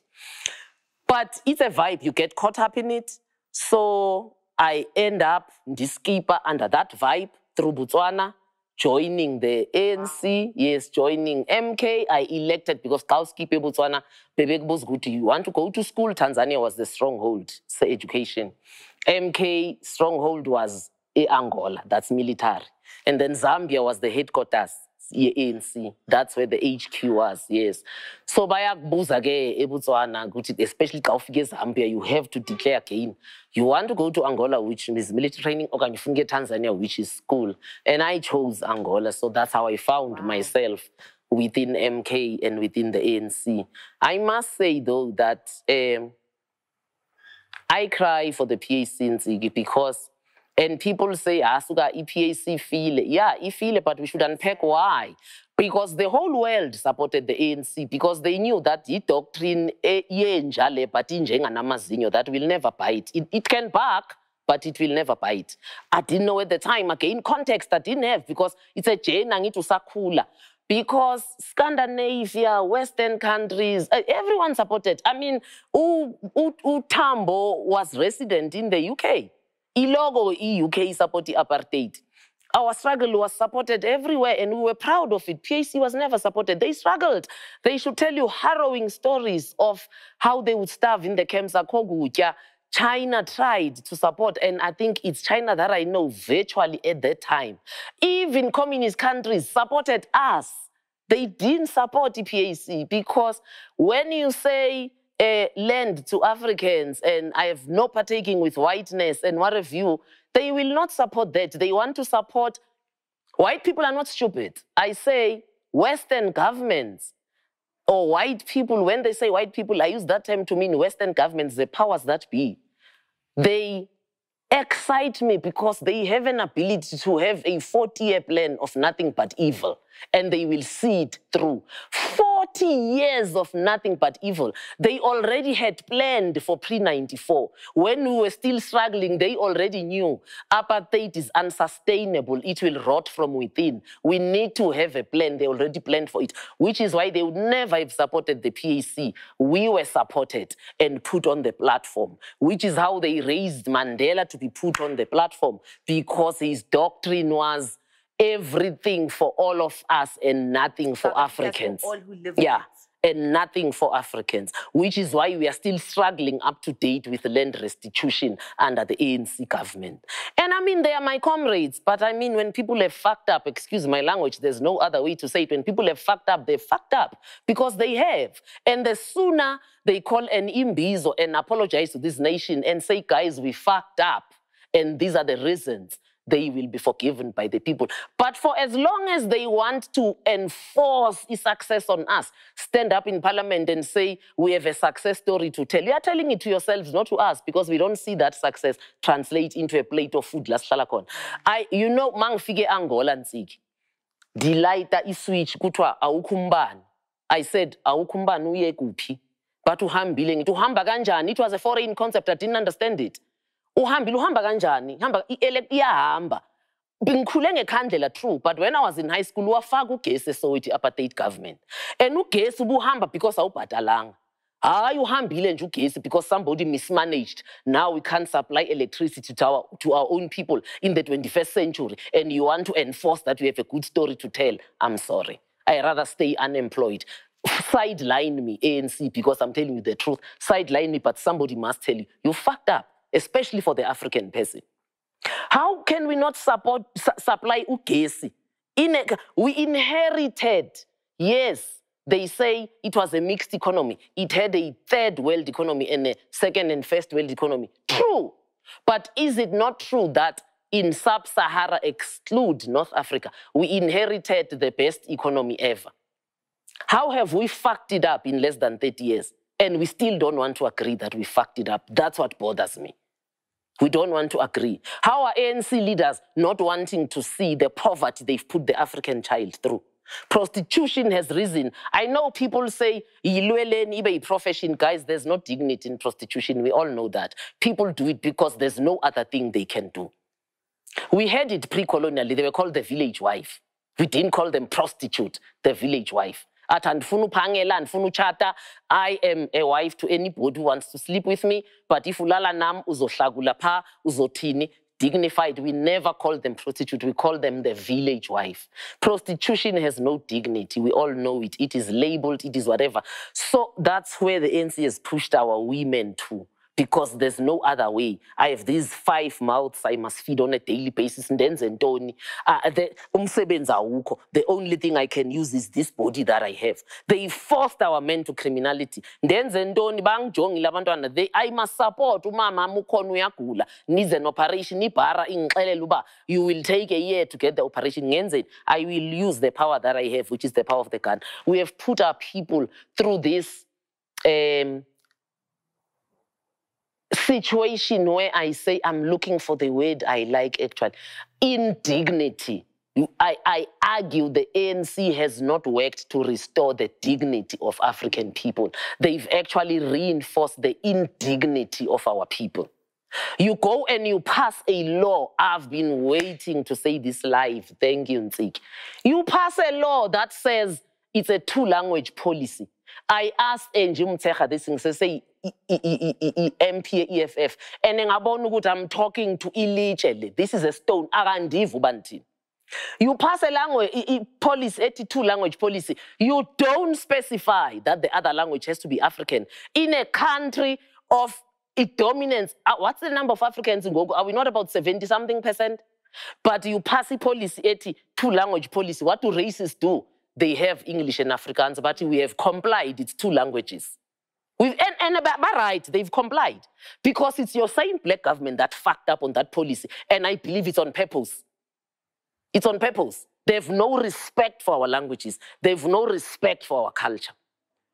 But it's a vibe. You get caught up in it. So I end up skipper under that vibe through Botswana, joining the ANC, yes, joining MK. I elected because Kauskipe Botswana, you want to go to school? Tanzania was the stronghold, so education. MK stronghold was Angola, that's military. And then Zambia was the headquarters, ANC. That's where the HQ was, yes. So bayakubuza ke eBotswana, especially Kaufike Zambia, you have to declare again. You want to go to Angola, which is military training, or can you get Tanzania, which is school. And I chose Angola, so that's how I found myself within MK and within the ANC. I must say, though, that I cry for the PAC because, and people say, Asuga, EPAC feel it. Yeah, I feel it, but we should unpack why. Because the whole world supported the ANC because they knew that the doctrine that will never bite. It can bark, but it will never bite. I didn't know at the time, again, context I didn't have because it's a chain to Sakula. Because Scandinavia, Western countries, everyone supported. I mean, Tambo was resident in the UK. Ilogo UK supported apartheid. Our struggle was supported everywhere and we were proud of it. PAC was never supported. They struggled. They should tell you harrowing stories of how they would starve in the camps. China tried to support, and I think it's China that I know virtually at that time. Even communist countries supported us. They didn't support the PAC because when you say land to Africans and I have no partaking with whiteness and what have you, they will not support that. They want to support, white people are not stupid. I say Western governments or white people, when they say white people, I use that term to mean Western governments, the powers that be. They excite me because they have an ability to have a 40-year plan of nothing but evil, and they will see it through. 40 years of nothing but evil. They already had planned for pre-94. When we were still struggling, they already knew apartheid is unsustainable. It will rot from within. We need to have a plan. They already planned for it, which is why they would never have supported the PAC. We were supported and put on the platform, which is how they raised Mandela to be put on the platform, because his doctrine was everything for all of us and nothing for Africans. For all who live and nothing for Africans, which is why we are still struggling up to date with land restitution under the ANC government. And I mean, they are my comrades, but I mean, when people have fucked up, excuse my language, there's no other way to say it. When people have fucked up, they fucked up because they have. And the sooner they call an imbizo and apologize to this nation and say, guys, we fucked up, and these are the reasons, they will be forgiven by the people. But for as long as they want to enforce a success on us, stand up in parliament and say, we have a success story to tell. You are telling it to yourselves, not to us, because we don't see that success translate into a plate of food. You know, mangfike Angola nsiki. Dilaita iswitch kutwa awukumbani. I said, awukumbani uye kuphi. But uhambile ngithi uhamba kanjani? It was a foreign concept. I didn't understand it. Uhamba kanjani? Iyahamba. Bingikhule ngekhandlela, true, but when I was in high school, wafaka ugesi sowethi apartheid government. And ugesi ubuhamba because awubhadalanga. Hayi uhambile nje ugesi because somebody mismanaged. Now we can't supply electricity to our own people in the 21st century. And you want to enforce that we have a good story to tell. I'm sorry. I rather stay unemployed. Sideline me, ANC, because I'm telling you the truth. Sideline me, but somebody must tell you, you fucked up, especially for the African person. How can we not supply ugesi? We inherited, yes, they say it was a mixed economy. It had a third world economy and a second and first world economy. True. But is it not true that in Sub-Sahara, exclude North Africa, we inherited the best economy ever? How have we fucked it up in less than 30 years? And we still don't want to agree that we fucked it up. That's what bothers me. We don't want to agree. How are ANC leaders not wanting to see the poverty they've put the African child through? Prostitution has risen. I know people say, profession, guys, there's no dignity in prostitution. We all know that. People do it because there's no other thing they can do. We had it pre-colonially. They were called the village wife. We didn't call them prostitute, the village wife. At andifuna uphangela, andifuna uchata. I am a wife to anybody who wants to sleep with me. But if ulala nam, uzohlakula pha, uzothini, dignified. We never call them prostitute. We call them the village wife. Prostitution has no dignity. We all know it. It is labeled. It is whatever. So that's where the ANC has pushed our women to. Because there's no other way. I have these 5 mouths I must feed on a daily basis. The only thing I can use is this body that I have. They forced our men to criminality. I must support umama Umkhonto uyagula. Needs an operation. You will take a year to get the operation. I will use the power that I have, which is the power of the gun. We have put our people through this situation where I say I'm looking for the word I like actually. Indignity. I argue the ANC has not worked to restore the dignity of African people. They've actually reinforced the indignity of our people. You go and you pass a law. I've been waiting to say this live. Thank you, Ntsiki. You pass a law that says it's a 2-language policy. I asked Angie Mtecha this thing, say MP EFF, and I'm talking to Ilitchele. This is a stone. You pass a language policy, 2-language policy. You don't specify that the other language has to be African. In a country of dominance, what's the number of Africans in Gogo? Are we not about 70-something%? But you pass a policy, 2-language policy. What do racists do? They have English and Afrikaans, but we have complied. It's 2 languages. But right, they've complied. Because it's your same black government that fucked up on that policy. And I believe it's on purpose. It's on purpose. They have no respect for our languages. They have no respect for our culture.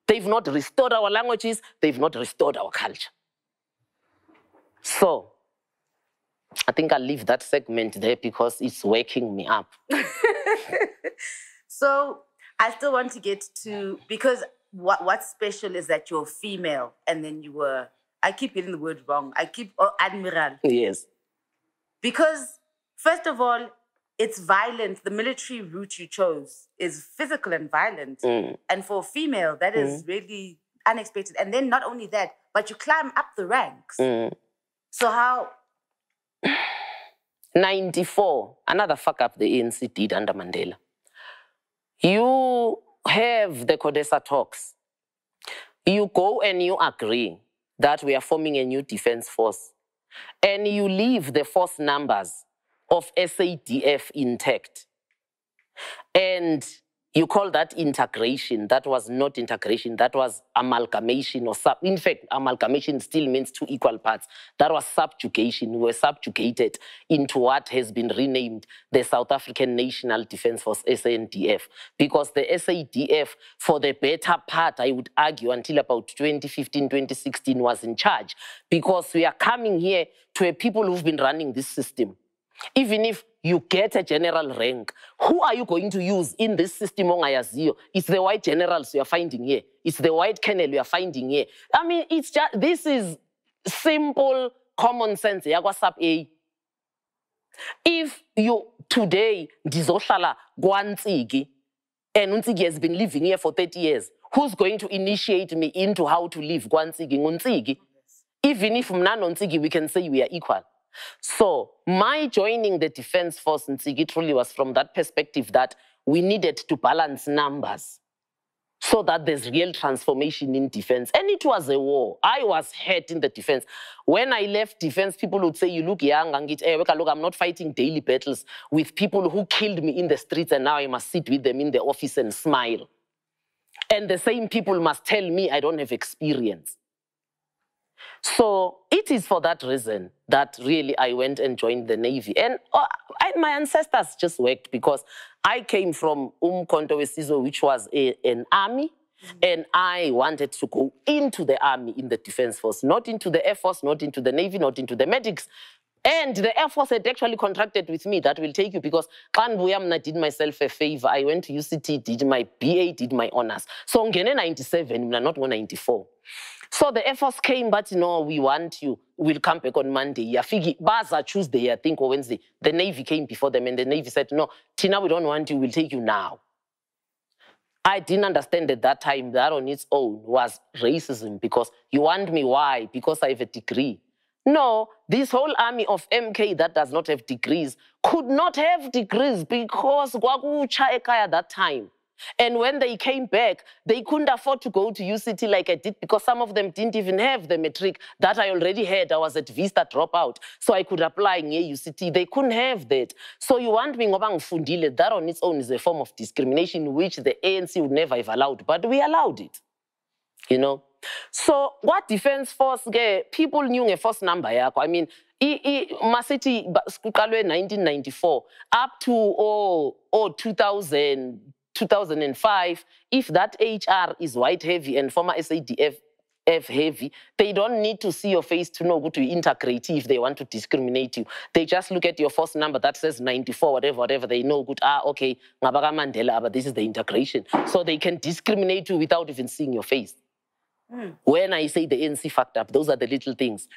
They've not restored our languages. They've not restored our culture. So, I think I'll leave that segment there because it's waking me up. So, I still want to get to, because what's special is that you're female and then you were, I keep getting the word wrong, admiral. Yes. Because, first of all, it's violent. The military route you chose is physical and violent. And for a female, that is really unexpected. And then not only that, but you climb up the ranks. So how? 94, another fuck up the ANC did under Mandela. You have the CODESA talks. You go and you agree that we are forming a new defense force. And you leave the force numbers of SADF intact. And you call that integration. That was not integration. That was amalgamation. In fact, amalgamation still means 2 equal parts. That was subjugation. We were subjugated into what has been renamed the South African National Defense Force, SANDF. Because the SADF, for the better part, I would argue, until about 2015, 2016, was in charge. Because we are coming here to a people who've been running this system. Even if you get a general rank, who are you going to use in this system? It's the white generals you are finding here. It's the white colonel you are finding here. I mean, it's just, this is simple common sense. If you today, Dizoshala Gwantsigi, and Unsigi has been living here for 30 years, who's going to initiate me into how to live Gwantsigi? Unsigi? Even if Mnan Unsigi, we can say we are equal. So, my joining the Defense Force in Tsigi truly was from that perspective that we needed to balance numbers so that there's real transformation in defense. And it was a war. I was hurt in the defense. When I left defense, people would say, you look young, and look, I'm not fighting daily battles with people who killed me in the streets and now I must sit with them in the office and smile. And the same people must tell me I don't have experience. So it is for that reason that really I went and joined the Navy. And my ancestors just worked because I came from Umkhonto Wesizwe, which was an army, and I wanted to go into the army in the Defense Force, not into the Air Force, not into the Navy, not into the medics. And the Air Force had actually contracted with me, that will take you, because I did myself a favor. I went to UCT, did my BA, did my honors. So I'm 97, not 94. So the Air Force came, but no, we want you. We'll come back on Monday. Baza Tuesday, I think, or Wednesday. The Navy came before them, and the Navy said, no, Tina, we don't want you. We'll take you now. I didn't understand at that time that on its own was racism, because you want me, why? Because I have a degree. No, this whole army of MK that does not have degrees could not have degrees because kwakutsha ekhaya that time. And when they came back, they couldn't afford to go to UCT like I did, because some of them didn't even have the matric that I already had. I was at Vista dropout, so I could apply in UCT. They couldn't have that. So you want me ngoba ngifundile, that on its own is a form of discrimination which the ANC would never have allowed, but we allowed it. You know? So what defense force, people knew a force number. I mean, Masiti kuqalwe 1994 up to 2000, 2005, if that HR is white heavy and former SADF heavy, they don't need to see your face to know who to integrate if they want to discriminate you. They just look at your first number that says 94, whatever, they know good, okay, Ngabaga Mandela, but this is the integration. So they can discriminate you without even seeing your face. When I say the ANC fucked up, those are the little things.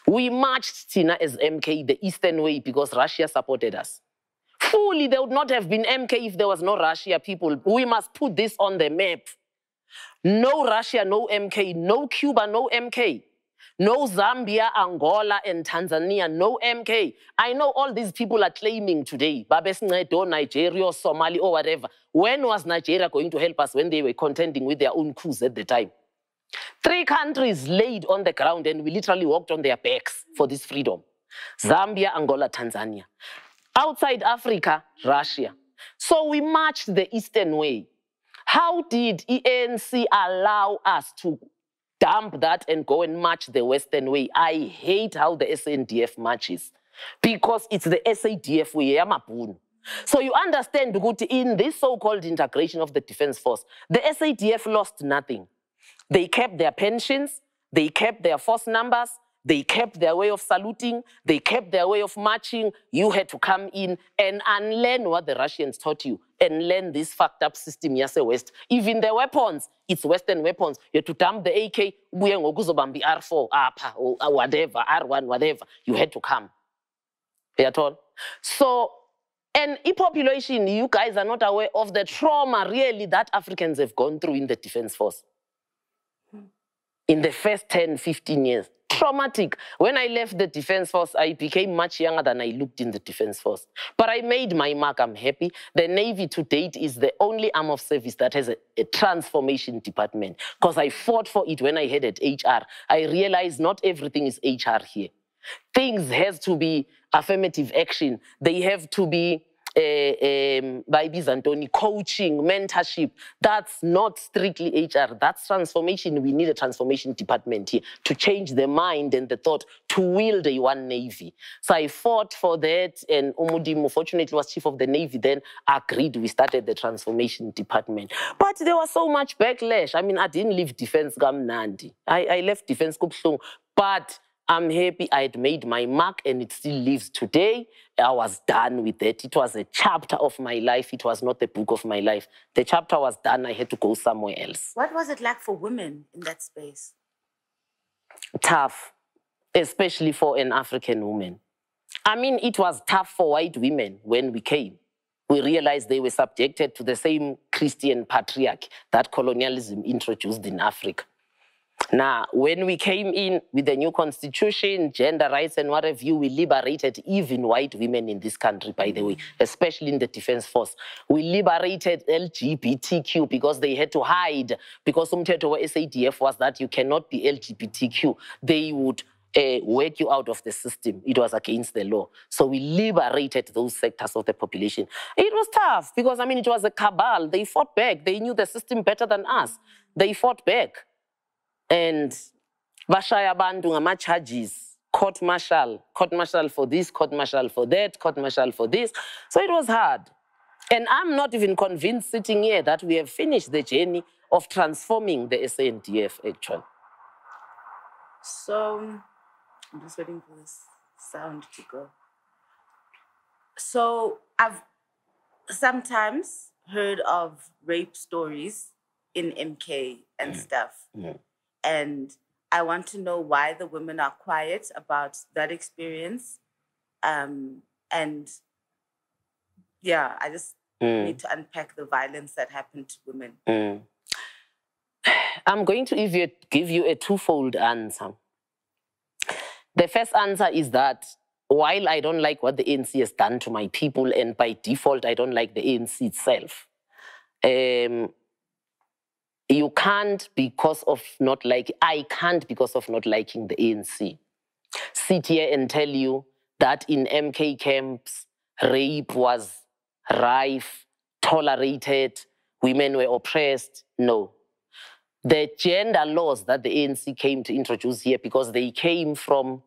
We marched Tina as MK the Eastern way because Russia supported us. Fully, there would not have been MK if there was no Russia, people. We must put this on the map. No Russia, no MK. No Cuba, no MK. No Zambia, Angola, and Tanzania, no MK. I know all these people are claiming today, Babesngedo, Nigeria, or Somalia, or whatever. When was Nigeria going to help us when they were contending with their own coups at the time? 3 countries laid on the ground and we literally walked on their backs for this freedom. Zambia, Angola, Tanzania. Outside Africa, Russia. So we marched the Eastern way. How did ANC allow us to dump that and go and march the Western way? I hate how the SANDF marches because it's the SADF way. So you understand, in this so-called integration of the defense force, the SADF lost nothing. They kept their pensions, they kept their force numbers, they kept their way of saluting, they kept their way of marching. You had to come in and unlearn what the Russians taught you and learn this fucked up system, Yase West. Even the weapons, it's Western weapons. You had to dump the AK, R4, or whatever, R1, whatever. You had to come. So, and in population, you guys are not aware of the trauma really that Africans have gone through in the defense force. In the first 10, 15 years. Traumatic. When I left the defense force, I became much younger than I looked in the defense force. But I made my mark, I'm happy. The Navy to date is the only arm of service that has a transformation department. Because I fought for it when I headed HR. I realized not everything is HR here. Things have to be affirmative action. They have to be by Bizantoni, coaching, mentorship. That's not strictly HR. That's transformation. We need a transformation department here to change the mind and the thought to wield a one Navy. So I fought for that, and Umudimu, fortunately, was chief of the Navy, then agreed. We started the transformation department. But there was so much backlash. I mean, I didn't leave defense Gamnandi. I left defense Kupsung, but I'm happy I had made my mark and it still lives today. I was done with it. It was a chapter of my life. It was not the book of my life. The chapter was done. I had to go somewhere else. What was it like for women in that space? Tough, especially for an African woman. I mean, it was tough for white women when we came. We realized they were subjected to the same Christian patriarchy that colonialism introduced in Africa. Now, when we came in with the new constitution, gender rights and what have you, we liberated even white women in this country, by the way, especially in the defense force. We liberated LGBTQ because they had to hide, because umthetho SADF was that you cannot be LGBTQ. They would work you out of the system. It was against the law. So we liberated those sectors of the population. It was tough because, I mean, it was a cabal. They fought back. They knew the system better than us. They fought back. And bashaya bantu ngama charges, court martial for this, court martial for that, court martial for this. So it was hard. And I'm not even convinced sitting here that we have finished the journey of transforming the SANDF actually. So, I'm just waiting for this sound to go. So I've sometimes heard of rape stories in MK and stuff. And I want to know why the women are quiet about that experience. And yeah, We need to unpack the violence that happened to women. I'm going to give you a twofold answer. The first answer is that while I don't like what the ANC has done to my people, and by default, I don't like the ANC itself, you can't because of not liking, I can't because of not liking the ANC, sit here and tell you that in MK camps, rape was rife, tolerated, women were oppressed. No. The gender laws that the ANC came to introduce here, because they came from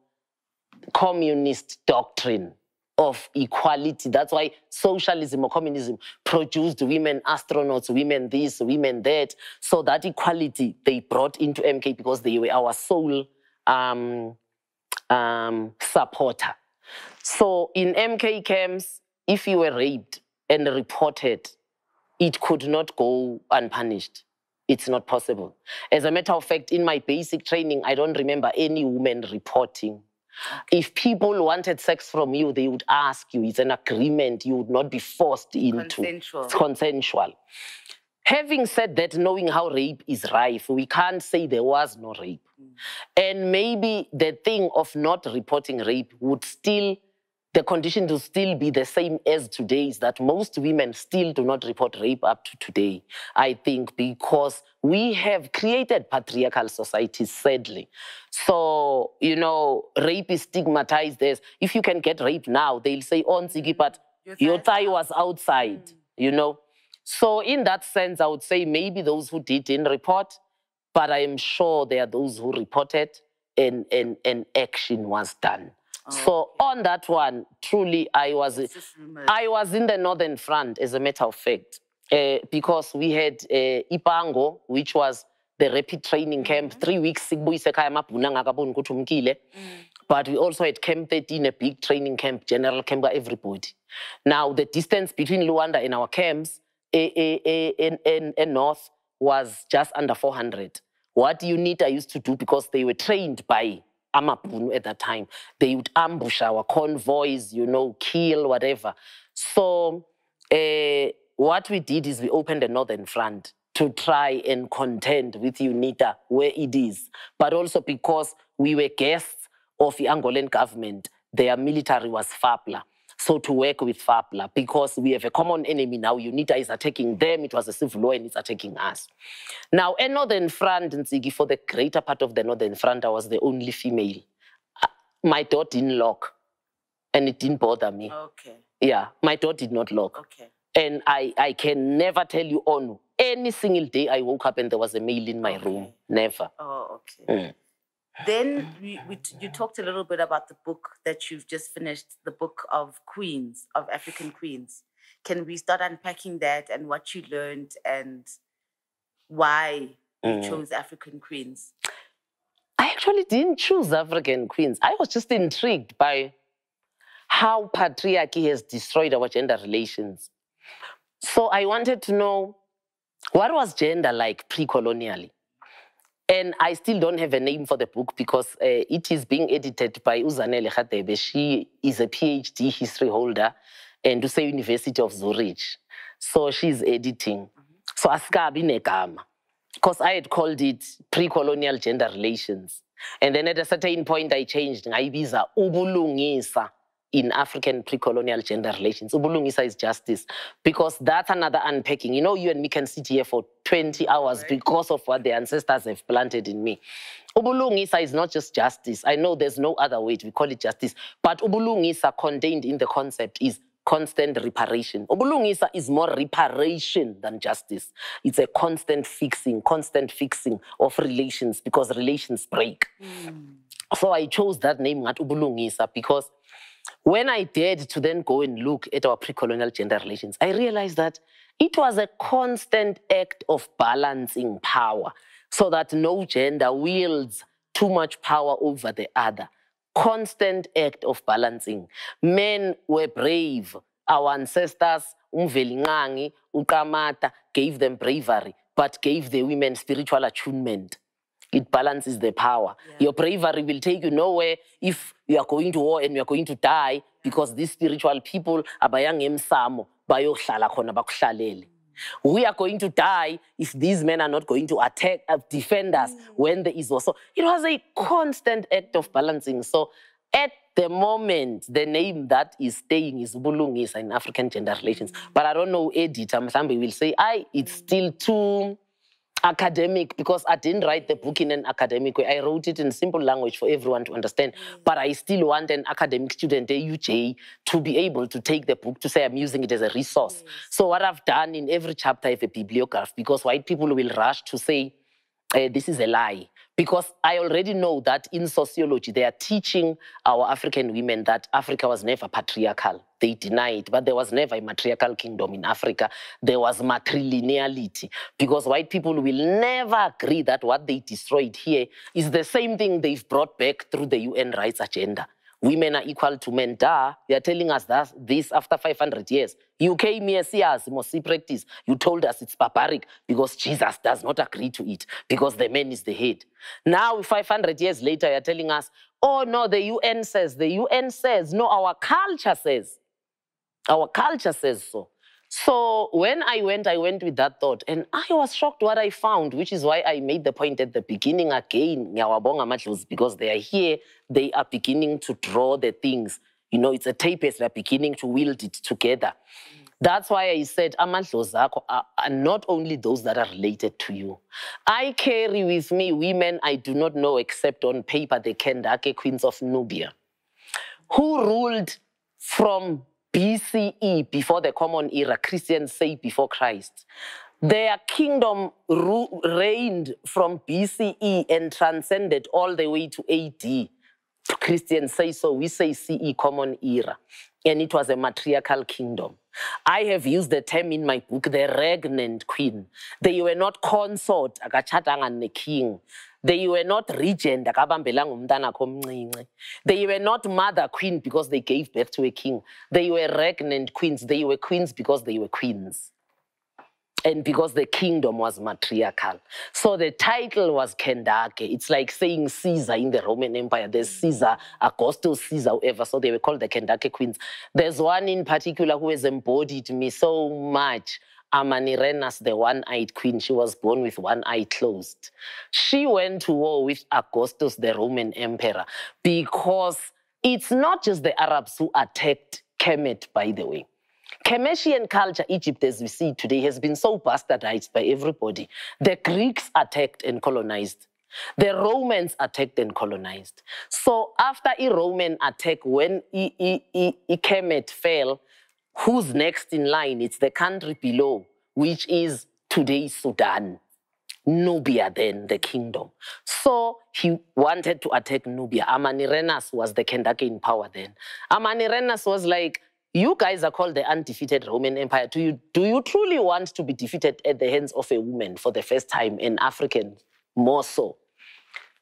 communist doctrine of equality. That's why socialism or communism produced women astronauts, women this, women that. So that equality they brought into MK because they were our sole supporter. So in MK camps, if you were raped and reported, it could not go unpunished. It's not possible. As a matter of fact, in my basic training, I don't remember any woman reporting. If people wanted sex from you, they would ask you. It's an agreement. You would not be forced into. Consensual. It's consensual. Having said that, knowing how rape is rife, we can't say there was no rape. And maybe the thing of not reporting rape would still, the condition to still be the same as today, is that most women still do not report rape up to today, I think, because we have created patriarchal societies, sadly. So, you know, rape is stigmatized as, if you can get raped now, they'll say, oh, Nzigi, but your thigh was outside, you know. So in that sense, I would say maybe those who didn't report, but I am sure there are those who reported and action was done. So on that one, truly, I was in the Northern Front, as a matter of fact, because we had Ipango, which was the rapid training camp, 3 weeks. But we also had Camp 13, a big training camp, general camp by everybody. Now, the distance between Luanda and our camps in North was just under 400. What UNITA used to do, because they were trained by Amapunu at that time, they would ambush our convoys, you know, kill, whatever. So what we did is we opened the Northern Front to try and contend with UNITA where it is. But also because we were guests of the Angolan government, their military was FAPLA. So to work with FAPLA, because we have a common enemy now, UNITA is attacking them, it was a civil war and it's attacking us. Now, a Northern Front, Nzigi, for the greater part of the Northern Front, I was the only female. My door didn't lock, and it didn't bother me. Okay. Yeah, my door did not lock. Okay. And I can never tell you on any single day I woke up and there was a male in my room. Never. Oh, okay. Then you talked a little bit about the book that you've just finished, the book of Queens, of African Queens. Can we start unpacking that and what you learned and why you chose African Queens? I actually didn't choose African Queens. I was just intrigued by how patriarchy has destroyed our gender relations. So I wanted to know, what was gender like pre-colonially? And I still don't have a name for the book because it is being edited by Uzanele Khatebe. She is a PhD history holder and to say University of Zurich. So she's editing. So askabi negama, because I had called it pre-colonial gender relations. And then at a certain point I changed. Ngaibiza ubulungisa in African pre-colonial gender relations. Ubulungisa is justice, because that's another unpacking. You know, you and me can sit here for 20 hours because of what the ancestors have planted in me. Ubulungisa is not just justice. I know there's no other way to call it justice, but ubulungisa contained in the concept is constant reparation. Ubulungisa is more reparation than justice. It's a constant fixing of relations, because relations break. So I chose that name, Ubulungisa, because when I dared to then go and look at our pre-colonial gender relations, I realized that it was a constant act of balancing power so that no gender wields too much power over the other. Constant act of balancing. Men were brave. Our ancestors, Umvelingangi, Ukamata, gave them bravery, but gave the women spiritual attunement. It balances the power. Your bravery will take you nowhere if you are going to war and you are going to die, because these spiritual people, abayang emsamo, bayohlala khona bakuhlalele. We are going to die if these men are not going to attack, defend us when there is also. It was a constant act of balancing. So at the moment, the name that is staying is Bulungisa in African gender relations. But I don't know, editor Mhlambe will say, it's still too academic, because I didn't write the book in an academic way. I wrote it in simple language for everyone to understand. But I still want an academic student, a UJ, to be able to take the book to say I'm using it as a resource. So what I've done in every chapter, I have a bibliograph, because white people will rush to say, this is a lie. Because I already know that in sociology, they are teaching our African women that Africa was never patriarchal. They deny it, but there was never a matriarchal kingdom in Africa. There was matrilineality, because white people will never agree that what they destroyed here is the same thing they've brought back through the UN rights agenda. Women are equal to men. They are telling us that this after 500 years. You came here, see us, see practice. You told us it's barbaric because Jesus does not agree to it, because the man is the head. Now, 500 years later, you're telling us, oh no, the UN says. The UN says. No, our culture says. Our culture says so. So when I went with that thought, and I was shocked what I found, which is why I made the point at the beginning again, because they are here, they are beginning to draw the things. You know, it's a tapestry, they're beginning to wield it together. That's why I said, amandlo are not only those that are related to you. I carry with me women I do not know except on paper, the Kendake Queens of Nubia, who ruled from BCE, before the Common Era. Christians say before Christ. Their kingdom reigned from BCE and transcended all the way to AD. Christians say so, we say CE, Common Era. And it was a matriarchal kingdom. I have used the term in my book, the regnant queen. They were not consort, akachatanga ne king. They were not regent, they were not mother queen because they gave birth to a king. They were regnant queens. They were queens because they were queens. And because the kingdom was matriarchal. So the title was Kendake. It's like saying Caesar in the Roman Empire. There's Caesar, Augustus, Caesar, whoever. So they were called the Kendake queens. There's one in particular who has embodied me so much. Amanirenas, the one-eyed queen. She was born with one eye closed. She went to war with Augustus, the Roman emperor, because it's not just the Arabs who attacked Kemet, by the way. Kemetian culture, Egypt, as we see today, has been so bastardized by everybody. The Greeks attacked and colonized. The Romans attacked and colonized. So after a Roman attack, when Kemet fell, who's next in line? It's the country below, which is today's Sudan. Nubia then, the kingdom. So he wanted to attack Nubia. Amanirenas was the Kendake in power then. Amanirenas was like, you guys are called the undefeated Roman Empire. Do you truly want to be defeated at the hands of a woman for the first time, an African, more so?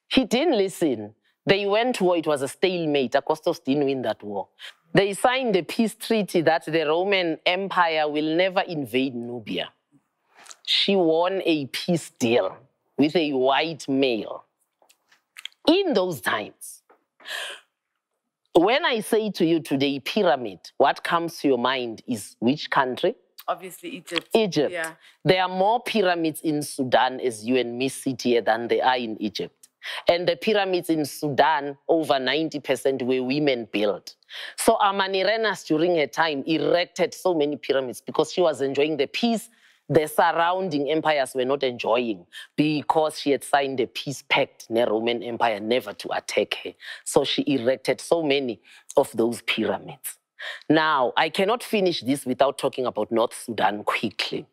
He didn't listen. They went to war. It was a stalemate. Augustus didn't win that war. They signed a peace treaty that the Roman Empire will never invade Nubia. She won a peace deal with a white male. In those times, when I say to you today, pyramid, what comes to your mind is which country? Obviously, Egypt. Egypt. Yeah. There are more pyramids in Sudan, as you and me sit here, than there are in Egypt. And the pyramids in Sudan, over 90% were women built. So Amanirenas, during her time, erected so many pyramids because she was enjoying the peace the surrounding empires were not enjoying, because she had signed a peace pact in the Roman Empire never to attack her. So she erected so many of those pyramids. Now, I cannot finish this without talking about North Sudan quickly.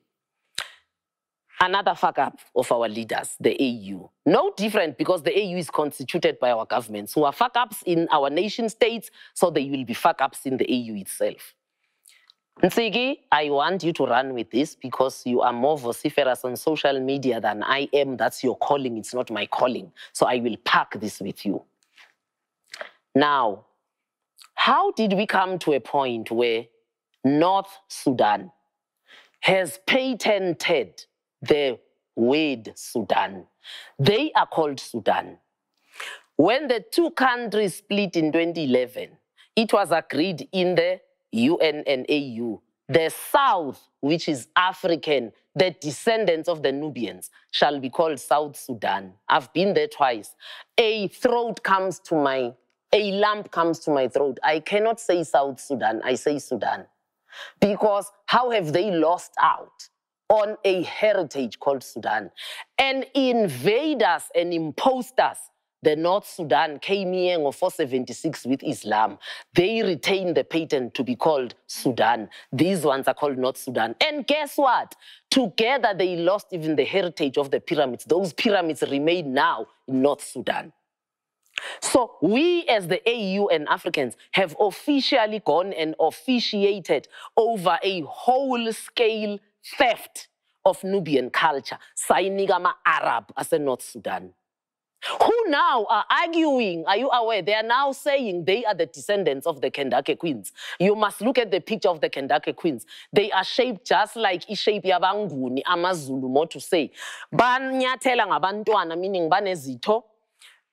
Another fuck up of our leaders, the AU. No different, because the AU is constituted by our governments who are fuck ups in our nation states, so they will be fuck ups in the AU itself. Nsigi, I want you to run with this because you are more vociferous on social media than I am. That's your calling, it's not my calling. So I will pack this with you. Now, how did we come to a point where North Sudan has patented the word Sudan? They are called Sudan. When the two countries split in 2011, it was agreed in the UN and AU the South, which is African, the descendants of the Nubians, shall be called South Sudan. I've been there twice. A lump comes to my throat. I cannot say South Sudan, I say Sudan. Because how have they lost out on a heritage called Sudan? And invaders and imposters, the North Sudan came here in 476 with Islam. They retained the patent to be called Sudan. These ones are called North Sudan. And guess what? Together they lost even the heritage of the pyramids. Those pyramids remain now in North Sudan. So we as the AU and Africans have officially gone and officiated over a whole-scale theft of Nubian culture, signing Arab as a North Sudan. Who now are arguing, are you aware? They are now saying they are the descendants of the Kendake queens. You must look at the picture of the Kendake queens. They are shaped just like i-shape yabanguni, amaZulu, more to say. Banyathela ngabantwana, meaning banezitho.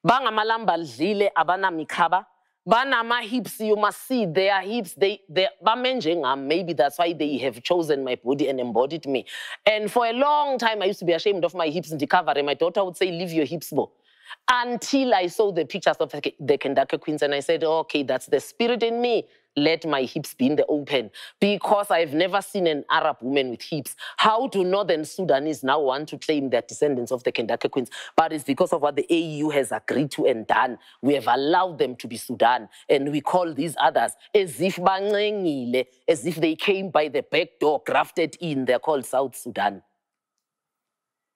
Bangamalamba dlile abana mikaba. Banama hips, you must see their hips, maybe that's why they have chosen my body and embodied me. And for a long time, I used to be ashamed of my hips in the cover, and my daughter would say, leave your hips, Bo. Until I saw the pictures of the Kendake queens, and I said, okay, that's the spirit in me. Let my hips be in the open. Because I've never seen an Arab woman with hips. How do Northern Sudanese now want to claim they're descendants of the Kendake queens? But it's because of what the AU has agreed to and done. We have allowed them to be Sudan. And we call these others as if bangengile, as if they came by the back door, grafted in. They're called South Sudan.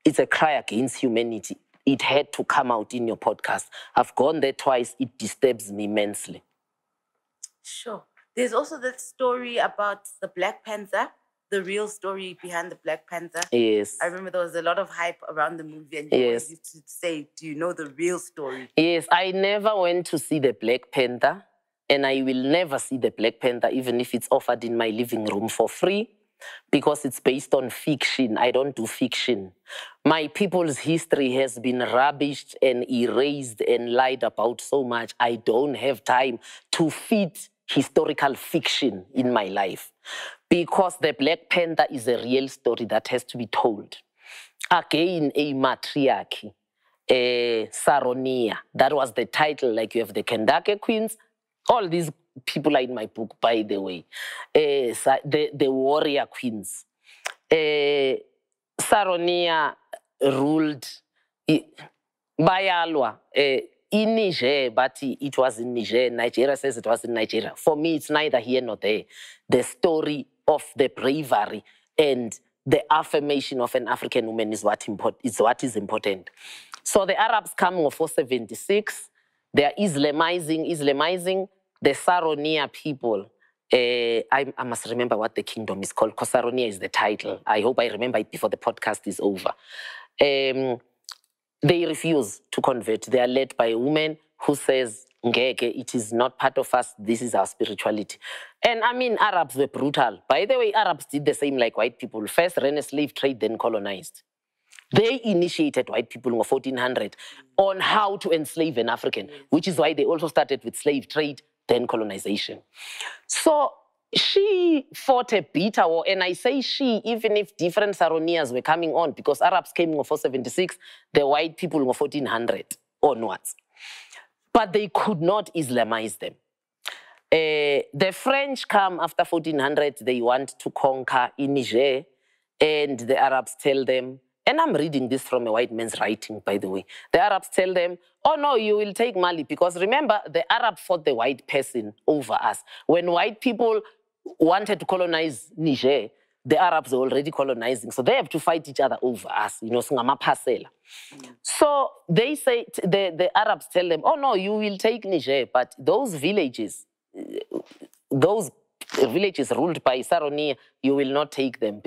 It's a cry against humanity. It had to come out in your podcast. I've gone there twice. It disturbs me immensely. Sure. There's also that story about the Black Panther, the real story behind the Black Panther. Yes. I remember there was a lot of hype around the movie, and you always used to say, do you know the real story? Yes, I never went to see the Black Panther, and I will never see the Black Panther, even if it's offered in my living room for free, because it's based on fiction. I don't do fiction. My people's history has been rubbished and erased and lied about so much. I don't have time to fit historical fiction in my life, because the Black Panther is a real story that has to be told. Again, a matriarchy, Saronia. That was the title. Like you have the Kendake queens. All these people are in my book, by the way. The warrior queens. Saronia ruled Bayalwa in Niger, but it was in Niger. Nigeria says it was in Nigeria. For me, it's neither here nor there. The story of the bravery and the affirmation of an African woman is what is important. So the Arabs come in 476. They are Islamizing the Saronia people. I must remember what the kingdom is called, because Saronia is the title. I hope I remember it before the podcast is over. They refuse to convert. They are led by a woman who says, Ngeke, it is not part of us, this is our spirituality. And I mean, Arabs were brutal. By the way, Arabs did the same like white people. First ran a slave trade, then colonized. They initiated white people in 1400 on how to enslave an African, which is why they also started with slave trade, then colonization. So she fought a bitter war, and I say she, even if different Saronias were coming on, because Arabs came in 476, the white people in 1400 onwards. But they could not Islamize them. The French come after 1400, they want to conquer in Niger, and the Arabs tell them, and I'm reading this from a white man's writing, by the way. The Arabs tell them, oh no, you will take Mali, because remember, the Arab fought the white person over us. When white people wanted to colonize Niger, the Arabs were already colonizing, so they have to fight each other over us, you know, so they say, the Arabs tell them, oh no, you will take Niger, but those villages ruled by Saronia, you will not take them.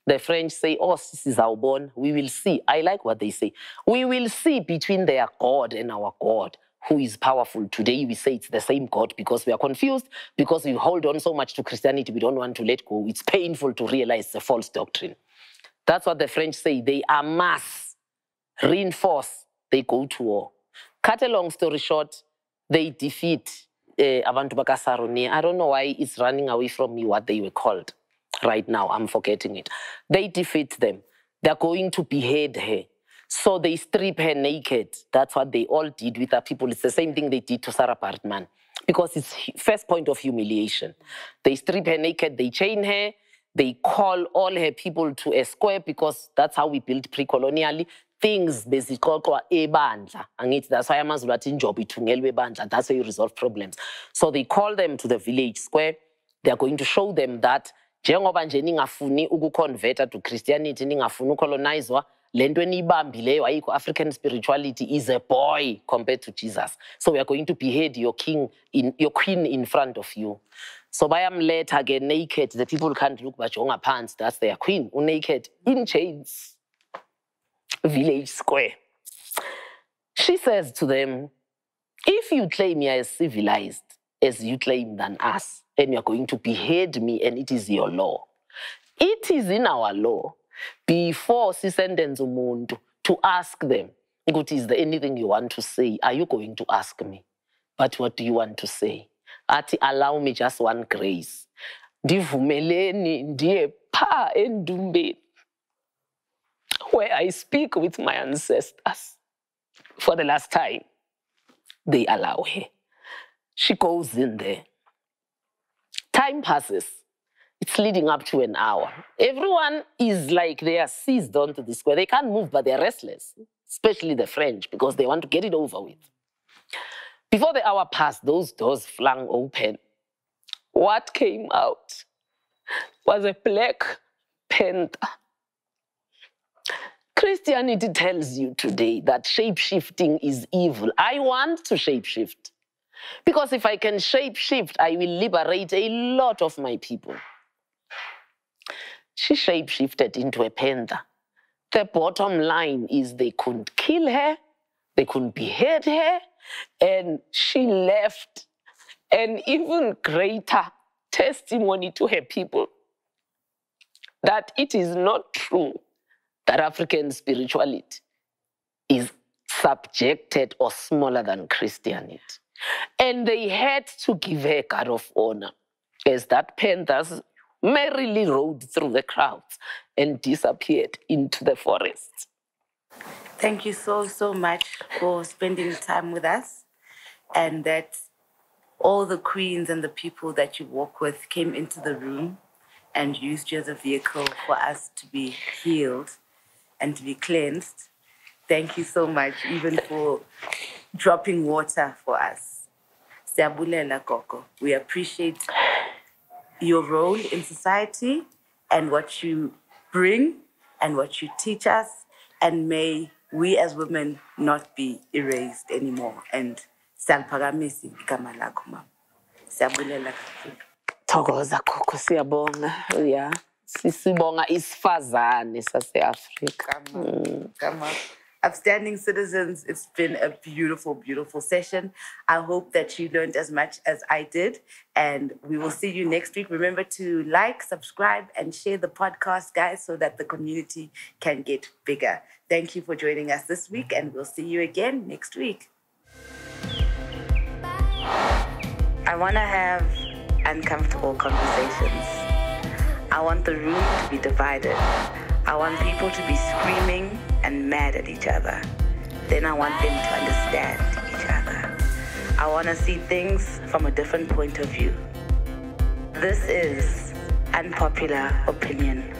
The French say, oh, this is our born. We will see. I like what they say. We will see between their God and our God who is powerful. Today we say it's the same God because we are confused, because we hold on so much to Christianity, we don't want to let go. It's painful to realize it's a false doctrine. That's what the French say. They amass, reinforce, they go to war. Cut a long story short, they defeat abantu bakaSaroni, I don't know why it's running away from me what they were called. Right now, I'm forgetting it. They defeat them. They're going to behead her. So they strip her naked. That's what they all did with her people. It's the same thing they did to Sarah Baartman. Because it's first point of humiliation. They strip her naked, they chain her, they call all her people to a square because that's how we built pre-colonially. Things basically ebandla. That's why amazulu athi injobe ithungelwe ebandla. That's how you resolve problems. So they call them to the village square. They are going to show them that njengoba nje ningafuni ukuconverta to Christianity, ningafuni ucolonizwa, lento enibambileyo ayikho African spirituality is a boy compared to Jesus. So we are going to behead your king, your queen in front of you. So bayamletha again naked. The people can't look bajonga pants. That's their queen, naked in chains. Village square. She says to them, if you claim you are as civilized as you claim than us, and you're going to behead me, and it is your law. It is in our law, before sisendens umuntu, to ask them, is there anything you want to say? Are you going to ask me? But what do you want to say? Ati, allow me just one grace. Ndivumeleni ndiye pha endumbeni, where I speak with my ancestors for the last time. They allow her. She goes in there. Time passes. It's leading up to an hour. Everyone is like they are seized onto the square. They can't move, but they're restless, especially the French, because they want to get it over with. Before the hour passed, those doors flung open. What came out was a black panther. Christianity tells you today that shape-shifting is evil. I want to shape-shift. Because if I can shape-shift, I will liberate a lot of my people. She shape-shifted into a panther. The bottom line is they couldn't kill her, they couldn't behead her, and she left an even greater testimony to her people that it is not true that African spirituality is subjected or smaller than Christianity. And they had to give her a guard of honor as that panthers merrily rode through the crowds and disappeared into the forest. Thank you so, so much for spending time with us, and that all the queens and the people that you walk with came into the room and used you as a vehicle for us to be healed and to be cleansed. Thank you so much, even for dropping water for us. Siyabulela Gogo. We appreciate your role in society and what you bring and what you teach us, and may we as women not be erased anymore. And siyaliphakamisa igama lakho mama. Siyabulela kakhulu. Thokoza Gogo, siyabonga. Yeah. Sisibonga isifazane sase-Afrika. Come on. Upstanding citizens, it's been a beautiful, beautiful session. I hope that you learned as much as I did, and we will see you next week. Remember to like, subscribe, and share the podcast, guys, so that the community can get bigger. Thank you for joining us this week, and we'll see you again next week. I want to have uncomfortable conversations. I want the room to be divided. I want people to be screaming and mad at each other. Then I want them to understand each other. I want to see things from a different point of view. This is Unpopular Opinion.